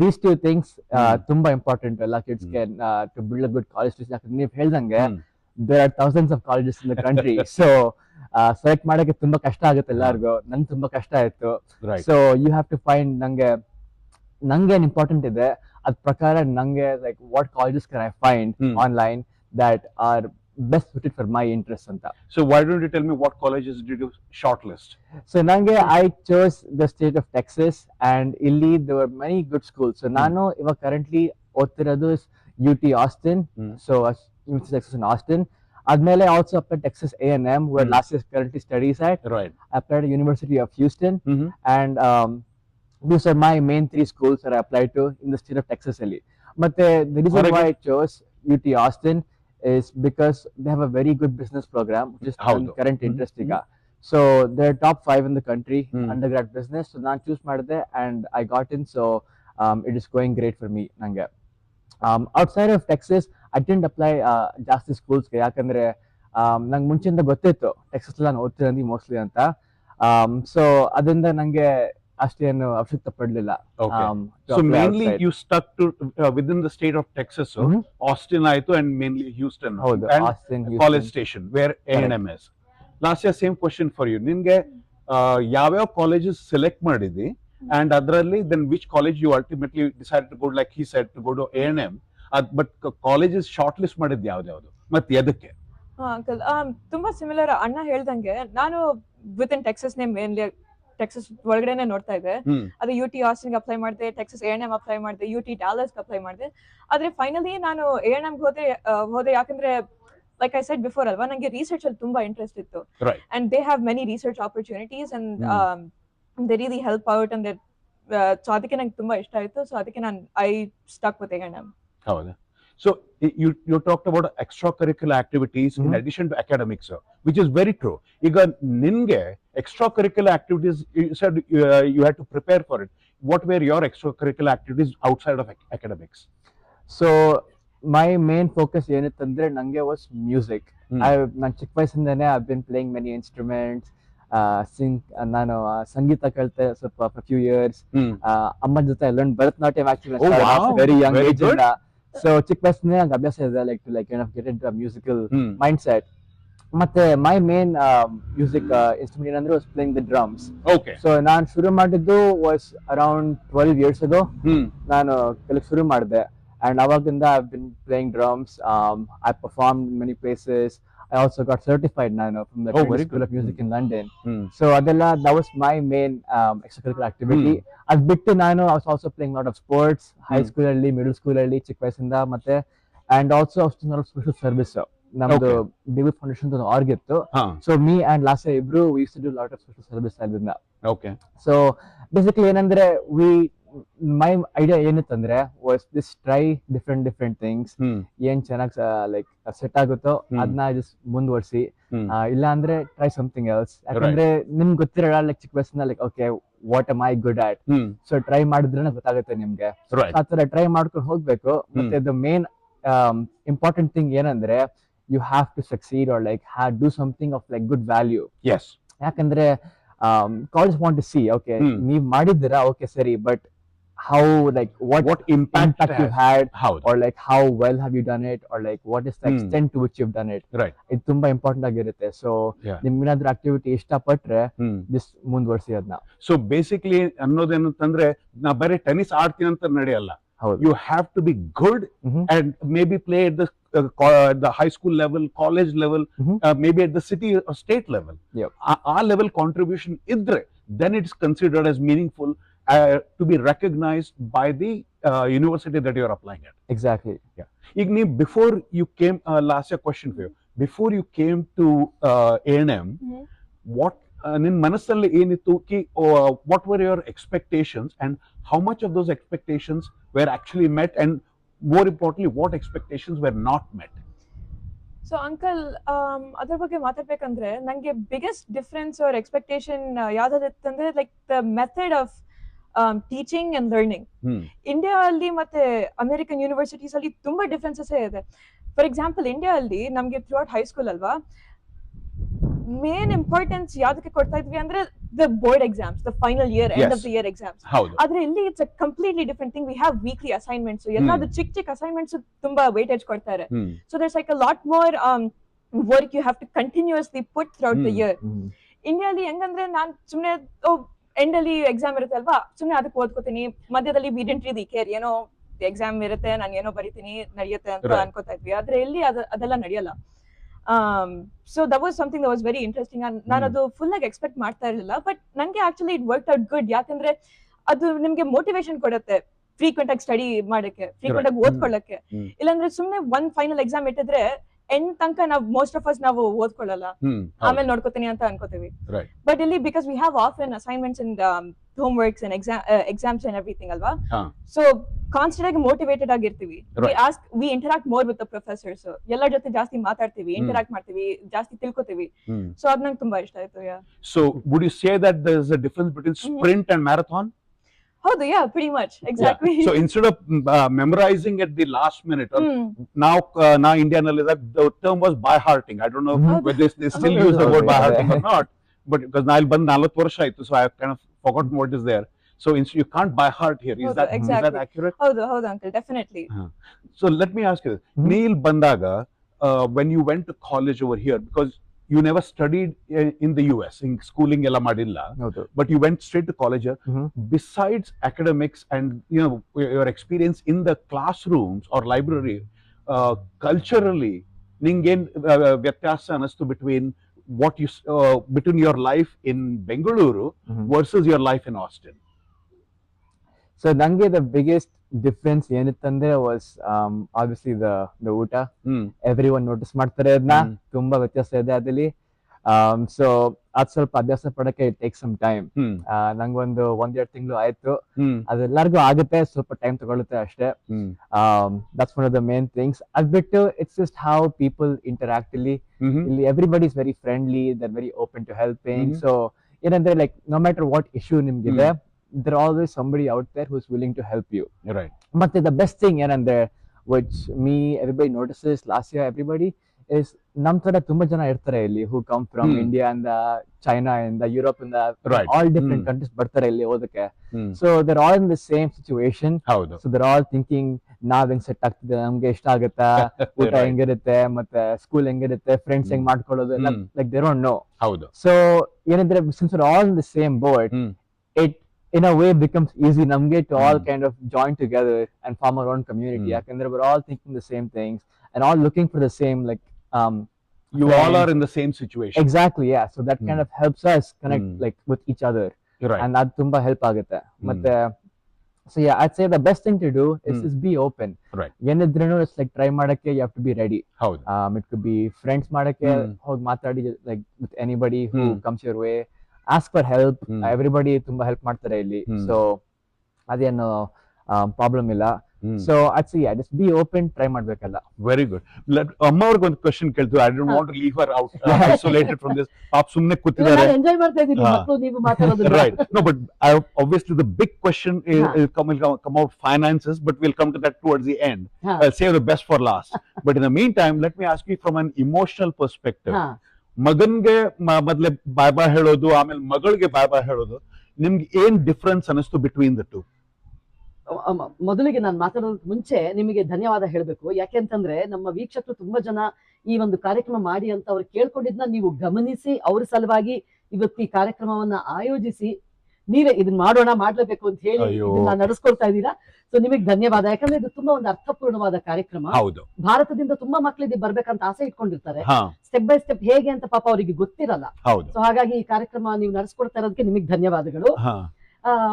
these two things hmm. ತುಂಬಾ ಇಂಪಾರ್ಟೆಂಟ್ ಎಲ್ಲ ಕಿಡ್ಸ್ಗೆ to build a good college. ಯಾಕಂದ್ರೆ ನೀವು ಹೇಳ್ದಂಗೆ ಹ್ಮ್. there are thousands of colleges in the country. So select ಮಾಡಕ್ಕೆ ತುಂಬಾ ಕಷ್ಟ ಆಗುತ್ತೆ ಎಲ್ಲರಿಗೂ. ನನ್ ತುಂಬಾ ಕಷ್ಟ ಆಯ್ತು. Right. So you have to find ನಂಗೆ ಏನ್ ಇಂಪಾರ್ಟೆಂಟ್ ಇದೆ ಅದ್ ಪ್ರಕಾರ ನಂಗೆ like what colleges can I find online that are best suited for my interest ಅಂತ. So why don't you tell me what colleges did you shortlist? So ನಂಗೆ I chose the state of Texas and ಇಲ್ಲಿ there were many good schools. So ನಾನು ಇವಾಗ ಕರೆಂಟ್ಲಿ ಓದ್ತಿರೋದು UT Austin. So University of Texas in Austin. Admele I also applied Texas A&M, where last year currently studies at. Right. I applied at University of Houston, and these are my main three schools that I applied to in the state of Texas. But the reason why I chose UT Austin is because they have a very good business program, which is current interest. So they're top 5 in the country undergrad business. So I choose madide and I got in. So it is going great for me. Nange. Outside of Texas, I didn't apply ಜಾಸ್ತಿ ಸ್ಕೂಲ್ಸ್ಗೆ. ಯಾಕಂದ್ರೆ ನಂಗೆ ಮುಂಚೆಯಿಂದ ಗೊತ್ತಿತ್ತು ಟೆಕ್ಸಸ್ ನಾನು ಓದ್ತಿರೋದು ಮೋಸ್ಟ್ಲಿ ಅಂತ. ಸೊ ಅದರಿಂದ ನಂಗೆ ಅಷ್ಟೇನು ಅವಶ್ಯಕತೆ ಪಡಲಿಲ್ಲ. So mainly you stuck to within the state of Texas. Austin ಆಯ್ತು and mainly Houston. ಹೌದು, and Austin, College Station where A&M is. Last year same question for you. ನಿನ್ಗೆ ಯಾವ್ಯಾವ ಕಾಲೇಜಸ್ ಸೆಲೆಕ್ಟ್ ಮಾಡಿದಿ and ಅದರಲ್ಲಿ then which college you ultimately decided to go, like he said, to go to A&M. But colleges shortlist ಮಾಡಿದ್ ಯಾವ್ದು ಮತ್ತೆ ಎದಕ್ಕೆ? ಅಂಕಲ್ ತುಂಬಾ ಸಿಮಿಲರ್ ಅಣ್ಣ ಹೇಳ್ದಂಗೆ ನಾನು ವಿತ್ ಇನ್ ಟೆಕ್ಸಸ್ ನೇ ಮೇನ್ಲಿ ಟೆಕ್ಸಸ್ ಒಳಗಡೆನೆ ನೋಡ್ತಾ ಇದ್ದೆ. ಅದು UT Austin ಅಪ್ಲೈ ಮಾಡಿದೆ, ಟೆಕ್ಸಸ್ A&M ಅಪ್ಲೈ ಮಾಡಿದೆ, UT Dallas ಅಪ್ಲೈ ಮಾಡಿದೆ. ಆದ್ರೆ ಫೈನಲಿ ನಾನು A&M ಹೋದೆ ಯಾಕಂದ್ರೆ like I said before ಅಲ್ವಾ, ನಂಗೆ ರಿಸರ್ಚ್ ಅಲ್ಲಿ ತುಂಬಾ ಇಂಟ್ರೆಸ್ಟ್ ಇತ್ತು. Right. And they have many research opportunities and they really help out and so ಅದಕ್ಕೆ ನಂಗೆ ತುಂಬಾ ಇಷ್ಟ ಆಯ್ತು. ಸೊ ಅದಕ್ಕೆ ನಾನು I stuck with A&M. ಹೌದಾ? So you talked about extracurricular activities in addition to academics, which is very true. ಈಗ ನಿನ್ಗೆ extracurricular activities, you said you had to prepare for it. What were your extracurricular activities outside of academics? So my main focus ಏನಿತ್ತಂದ್ರೆ ನಂಗೆ was music. ನಾನು ಚಿಕ್ಕ ವಯಸ್ಸಿಂದಾನೆ I've been playing many instruments. ನಾನು ಸಂಗೀತ ಕಲಿತೆ ಸ್ವಲ್ಪ for few years. ಅಮ್ಮನ ಜೊತೆ I learned Bharatanatyam actually very young age. So ಚಿಕ್ಕ ವಯಸ್ಸಿಂದ ನಂಗೆ ಅಭ್ಯಾಸ ಇದೆ like kind of get into a musical mindset. ಮತ್ತೆ my main music instrument ಏನಂದ್ರೆ was playing the drums. Okay. So ನಾನು ಶುರು ಮಾಡಿದ್ದು was around 12 years ago. ನಾನು ಕಲಿಕೆ ಶುರು ಮಾಡಿದೆ and ಅವಾಗಿಂದ I've been playing drums. I performed in many places. I also got certified now from the Trinity School of Music in London. So adella that was my main extracurricular activity. I've been to I was also playing a lot of sports, high school early, middle school early, ಚಿಕ್ಕ ವಯಸ್ಸಿಂದ ಮತ್ತೆ and also I was doing a lot of social service. ನಮ್ದು ಬೇಬಿ ಫೌಂಡೇಶನ್ ಆರ್ಗ್ ಇತ್ತು. So me and Lasa Ibru, we used to do a lot of social service ಅದರಿಂದ. Okay. So basically ಏನಂದ್ರೆ my idea ಏನಿತ್ತಂದ್ರೆ was this try different things. ಏನ್ ಚೆನ್ನಾಗಿ ಲೈಕ್ ಸೆಟ್ ಆಗುತ್ತೋ ಅದನ್ನ ಜಸ್ಟ್ ಮುಂದುವರಿಸಿ, ಇಲ್ಲ ಅಂದ್ರೆ ಟ್ರೈ ಸಮಥಿಂಗ್ ಎಲ್ಸ್. ಯಾಕಂದ್ರೆ ನಿಮ್ಗೆ ಗೊತ್ತಿರಲ್ಲ ಲೈಕ್ ಚಿಕ್ಕ ವಯಸ್ಸಿನ like okay what am I good at. So try ಮಾಡಿದ್ರೆ ಗೊತ್ತಾಗುತ್ತೆ ನಿಮ್ಗೆ. ಆತರ ಟ್ರೈ ಮಾಡ್ಕೊಂಡು ಹೋಗ್ಬೇಕು. ಮತ್ತೆ ದ ಮೇನ್ ಇಂಪಾರ್ಟೆಂಟ್ ಥಿಂಗ್ ಏನಂದ್ರೆ you have to succeed or like do something of like good value. Yes. ಯಾಕಂದ್ರೆ college want to see okay ನೀವ್ ಮಾಡಿದ್ದೀರಾ okay ಸರಿ, but how like what impact you had, or like how well have you done it, or like what is the extent to which you've done it. Right. ಇದು ತುಂಬಾ ಇಂಪಾರ್ಟೆಂಟ್ ಆಗಿರುತ್ತೆ. ಸೊ ನಿಮ್ಗೇನಾದ್ರೂ ಆಕ್ಟಿವಿಟಿ ಇಷ್ಟಪಟ್ರೆ ಜಸ್ಟ್ ಮುಂದುವರಿಸಿ ಅದನ್ನ. ಸೊ ಬೇಸಿಕ್ಲಿ ಅನ್ನೋದೇನಂತಂದ್ರೆ ನಾ ಬರೀ ಟೆನ್ನಿಸ್ ಆಡ್ತೀನಿ ಅಂತ ನಡೆಯಲ್ಲ. You have to be good and maybe play at the high school level, college level, maybe at the city or state level. Our level contribution idre, then it's considered as meaningful to be recognized by the university that you are applying at. Exactly. Yeah. Igni, before you came, last year question for you, before you came to A&M, what ನಿನ್ ಮನಸ್ಸಲ್ಲಿ ಏನಿತ್ತು ಕಿ what were your expectations and how much of those expectations were actually met, and more importantly what expectations were not met? So uncle ಅದ್ರ ಬಗ್ಗೆ ಮಾತಾಡ್ಬೇಕಂದ್ರೆ ನಂಗೆ ಬಿಗ್ಗೆಸ್ಟ್ ಡಿಫ್ರೆನ್ಸ್ ಆರ್ ಎಕ್ಸ್ಪೆಕ್ಟೇಷನ್ ಯಾವ್ದಾದಿತ್ತಂದ್ರೆ like the method of teaching and learning. India ಅಲ್ಲಿ ಮತ್ತೆ ಅಮೆರಿಕನ್ ಯೂನಿವರ್ಸಿಟೀಸ್ ಅಲ್ಲಿ ತುಂಬಾ ಡಿಫ್ರೆನ್ಸಸ್ ಇದೆ. ಫಾರ್ ಎಕ್ಸಾಂಪಲ್ ಇಂಡಿಯಾ ಅಲ್ಲಿ ನಮ್ಗೆ ಥ್ರೂ ಔಟ್ ಹೈಸ್ಕೂಲ್ ಅಲ್ವಾ ಮೇನ್ ಇಂಪಾರ್ಟೆನ್ಸ್ ಯಾವ್ದಕ್ಕೆ ಕೊಡ್ತಾ ಇದ್ವಿ ಅಂದ್ರೆ the board exams, the final year, end of the year exams. ಆದ್ರೆ ಇಲ್ಲಿ it's a completely different thing. We have weekly assignments, ಎಲ್ಲಾದ್ರೂ ಚಿಕ್ಕ ಚಿಕ್ಕ ಅಸೈನ್ಮೆಂಟ್ಸ್ ತುಂಬಾ ವೇಟೇಜ್ ಕೊಡ್ತಾರೆ. So there's like a lot more work you have to continuously put throughout the year. ಇಂಡಿಯಾಲಿ ಹೆಂಗಂದ್ರೆ ನಾನ್ ಸುಮ್ನೆ ಎಂಡ್ ಅಲ್ಲಿ ಎಕ್ಸಾಮ್ ಇರುತ್ತೆ ಅಲ್ವಾ, ಸುಮ್ನೆ ಅದಕ್ಕೆ ಓದ್ಕೋತೀನಿ, ಮಧ್ಯದಲ್ಲಿ ವಿ ಡಿಡ್ಂಟ್ ರಿಯಲಿ ಕೇರ್, ಏನೋ ಎಕ್ಸಾಮ್ ಇರುತ್ತೆ, ನಾನು ಏನೋ ಬರಿತೀನಿ, ನಡೆಯುತ್ತೆ ಅಂತ ಅನ್ಕೋತಾ ಇದ್ವಿ. ಆದ್ರೆ ಇಲ್ಲಿ ಅದೆಲ್ಲ ನಡೆಯಲ್ಲ. So that was something that was very interesting. ನಾನು ಅದು ಫುಲ್ ಆಗಿ ಎಕ್ಸ್ಪೆಕ್ಟ್ ಮಾಡ್ತಾ ಇರಲಿಲ್ಲ, ಬಟ್ ನಂಗೆ actually it work out good. ಯಾಕಂದ್ರೆ ಅದು ನಿಮ್ಗೆ ಮೋಟಿವೇಶನ್ ಕೊಡುತ್ತೆ ಫ್ರೀಕ್ವೆಂಟ್ ಆಗಿ ಸ್ಟಡಿ ಮಾಡಕ್ಕೆ, ಫ್ರೀಕ್ವೆಂಟ್ ಆಗಿ ಓದ್ಕೊಳ್ಳಕ್ಕೆ. ಇಲ್ಲಾಂದ್ರೆ ಸುಮ್ನೆ ಒಂದ್ ಫೈನಲ್ ಎಕ್ಸಾಮ್ ಇಟ್ಟಿದ್ರೆ ಎಂಡ್ ತನಕ ನಾವು ಮೋಸ್ಟ್ ಆಫ್ ಅಸ್ ನಾವು ಓದ್ಕೊಳ್ಳಲ್ಲ, ಆಮೇಲೆ ನೋಡ್ಕೋತೀನಿ ಅಂತ ಅನ್ಕೋತೀವಿ. ಬಟ್ ಇಲ್ಲಿ because we have often assignments and homeworks and exams and everything ಅಲ್ವಾ, ಸೊ ಕಾನ್ಸ್ಟೆಂಟ್ ಆಗಿ ಮೋಟಿವೇಟೆಡ್ ಆಗಿರ್ತೀವಿ. We interact more with the professors, ಎಲ್ಲರ ಜೊತೆ ಜಾಸ್ತಿ ಮಾತಾಡ್ತೀವಿ, ಇಂಟರಾಕ್ಟ್ ಮಾಡ್ತೀವಿ, ಜಾಸ್ತಿ ತಿಳ್ಕೊತೀವಿ. ಸೊ ಅದ್ ನಂಗೆ ತುಂಬಾ ಇಷ್ಟ ಆಯ್ತು. So would you say that there is a difference between sprint and marathon? ಹೌದು, yeah, pretty much, exactly. So instead of memorizing at the last minute, or now Indian that the term was by hearting. I don't know whether they still use the word by hearting or not, but because now I'll 40 ವರ್ಷ ಆಯ್ತು, so I have kind of forgotten what is there. So you can't by heart here. Is that accurate? ಹೌದು uncle, definitely. So let me ask you this. Neil Bandaga, when you went to college over here, because you never studied in the US, in schooling ella madilla, but you went straight to college here. Besides academics and your experience in the classrooms or library, culturally ningen vyatyasa anastu between what you between your life in Bengaluru versus your life in Austin? So nange the biggest difference ಏನಂತಂದ್ರೆ was obviously the ಊಟ. Everyone notice ಮಾಡ್ತಾರೆ ಅದನ್ನ, ತುಂಬಾ ವ್ಯತ್ಯಾಸ ಇದೆ ಅದಲ್ಲಿ. ಸೊ ಅದ್ ಸ್ವಲ್ಪ ಅಭ್ಯಾಸ ಪಡಕ್ಕೆ ಇಟ್ ಟೇಕ್ ಸಮ್ ಟೈಮ್. ನಂಗೊಂದು 1-2 ತಿಂಗಳು ಆಯ್ತು, ಅದೆಲ್ಲರಿಗೂ ಆಗುತ್ತೆ, ಸ್ವಲ್ಪ ಟೈಮ್ ತಗೊಳುತ್ತೆ ಅಷ್ಟೇ. That's one of the main things. ಅದ್ ಬಿಟ್ಟು it's just how people interact. ಇಲ್ಲಿ everybody is very friendly, they're very open to helping. So ಏನಂದ್ರೆ like no matter what issue ನಿಮ್ಗಿದೆ, there always somebody out there who's willing to help you. Right. But the best thing ಏನಂದ್ರೆ which everybody notices last year, everybody is ನಮ್ ತರ ತುಂಬಾ ಜನ ಇರ್ತಾರೆ ಇಲ್ಲಿ who come from India and China and Europe and all different countries ಬರ್ತಾರೆ ಇಲ್ಲಿ ಓದಕ್ಕೆ. So they're all in the same situation. So they're all thinking ನಾವ್ ಹೆಂಗ್ ಸೆಟ್ ಆಗ್ತಿದೆ, ನಮ್ಗೆ ಇಷ್ಟ ಆಗುತ್ತಾ, ಊಟ ಹೆಂಗಿರುತ್ತೆ, ಮತ್ತೆ ಸ್ಕೂಲ್ ಹೆಂಗಿರುತ್ತೆ, ಫ್ರೆಂಡ್ಸ್ ಹೆಂಗ್ ಮಾಡ್ಕೊಳ್ಳೋದು, like they don't know. So ಏನಂದ್ರೆ since we're all in the same boat, it in a way becomes easy namge to all kind of join together and form our own community. Yakandre we're all thinking the same things and all looking for the same like you all are in the same situation. Exactly, yeah. So that kind of helps us connect like with each other. Right. And that tumba help agutte. Matte so yeah, I'd say the best thing to do is just be open. Right. Yenidrenu it's like try ಮಾಡಕ್ಕೆ you have to be ready. Haudu. It could be friends ಮಾಡಕ್ಕೆ ಹೋಗಿ ಮಾತಾಡಿ like with anybody who comes your way. Ask for help. Everybody ತುಂಬಾ ಹೆಲ್ಪ್ ಮಾಡ್ತಾರೆ ಇಲ್ಲಿ, ಸೊ ಅದೇನು ಪ್ರಾಬ್ಲಮ್ ಇಲ್ಲ. So ಅಟ್ಸ್ just be open, try ಮಾಡ್ಬೇಕಲ್ಲ. Very good. ಅಮ್ಮ ಅವ್ರಿಗೆ ಒಂದು question ಕೇಳ್ತು. I don't want to leave her out isolated from this. ಪಾಪ ಸುಮ್ಮನೆ ಕೂತಿದ್ದಾರೆ, ನಾನು ಎಂಜಾಯ್ ಮಾಡ್ತಾ ಇದ್ದೀನಿ ಮಕ್ಕಳು ನೀವು ಮಾತಾಡೋದು. Right. No, but obviously the big question will come out finances, but we'll come to that towards the end. I'll save the best for last. But in the meantime, let me ask you from an emotional perspective. ಮಗನ್ಗೆ ಮೊದ್ಲೆ ಬಾಯ್ ಬಾಯ್ ಹೇಳೋದು, ಆಮೇಲೆ ಮಗಳಿಗೆ ಬಾಯ್ ಬಾಯ್ ಹೇಳೋದು, ನಿಮ್ಗೆ ಏನ್ ಡಿಫ್ರೆನ್ಸ್ ಅನಿಸ್ತು ಬಿಟ್ವೀನ್ ದ ಟು? ಮೊದಲಿಗೆ ನಾನು ಮಾತಾಡೋದಕ್ಕೆ ಮುಂಚೆ ನಿಮಗೆ ಧನ್ಯವಾದ ಹೇಳಬೇಕು. ಯಾಕೆಂತಂದ್ರೆ ನಮ್ಮ ವೀಕ್ಷಕರು ತುಂಬಾ ಜನ ಈ ಒಂದು ಕಾರ್ಯಕ್ರಮ ಮಾಡಿ ಅಂತ ಅವ್ರು ಕೇಳ್ಕೊಂಡಿದ್ನ ನೀವು ಗಮನಿಸಿ ಅವ್ರ ಸಲುವಾಗಿ ಇವತ್ತು ಈ ಕಾರ್ಯಕ್ರಮವನ್ನ ಆಯೋಜಿಸಿ ನೀವೇ ಇದನ್ನ ಮಾಡೋಣ, ಮಾಡ್ಲೇಬೇಕು ಅಂತ ಹೇಳಿ ಇದನ್ನ ನಡೆಸ್ಕೊಳ್ತಾ ಇದ್ದೀರಾ. ಸೊ ನಿಮಗೆ ಧನ್ಯವಾದ. ಯಾಕಂದ್ರೆ ಇದು ತುಂಬಾ ಒಂದು ಅರ್ಥಪೂರ್ಣವಾದ ಕಾರ್ಯಕ್ರಮ. ಭಾರತದಿಂದ ತುಂಬಾ ಮಕ್ಕಳಿಗೆ ಬರ್ಬೇಕಂತ ಆಸೆ ಇಟ್ಕೊಂಡಿರ್ತಾರೆ. ಸ್ಟೆಪ್ ಬೈ ಸ್ಟೆಪ್ ಹೇಗೆ ಅಂತ ಪಾಪ ಅವರಿಗೆ ಗೊತ್ತಿರಲ್ಲ. ಸೊ ಹಾಗಾಗಿ ಈ ಕಾರ್ಯಕ್ರಮ ನೀವು ನಡೆಸ್ಕೊಡ್ತಾ ಇರೋದಕ್ಕೆ ನಿಮಗೆ ಧನ್ಯವಾದಗಳು.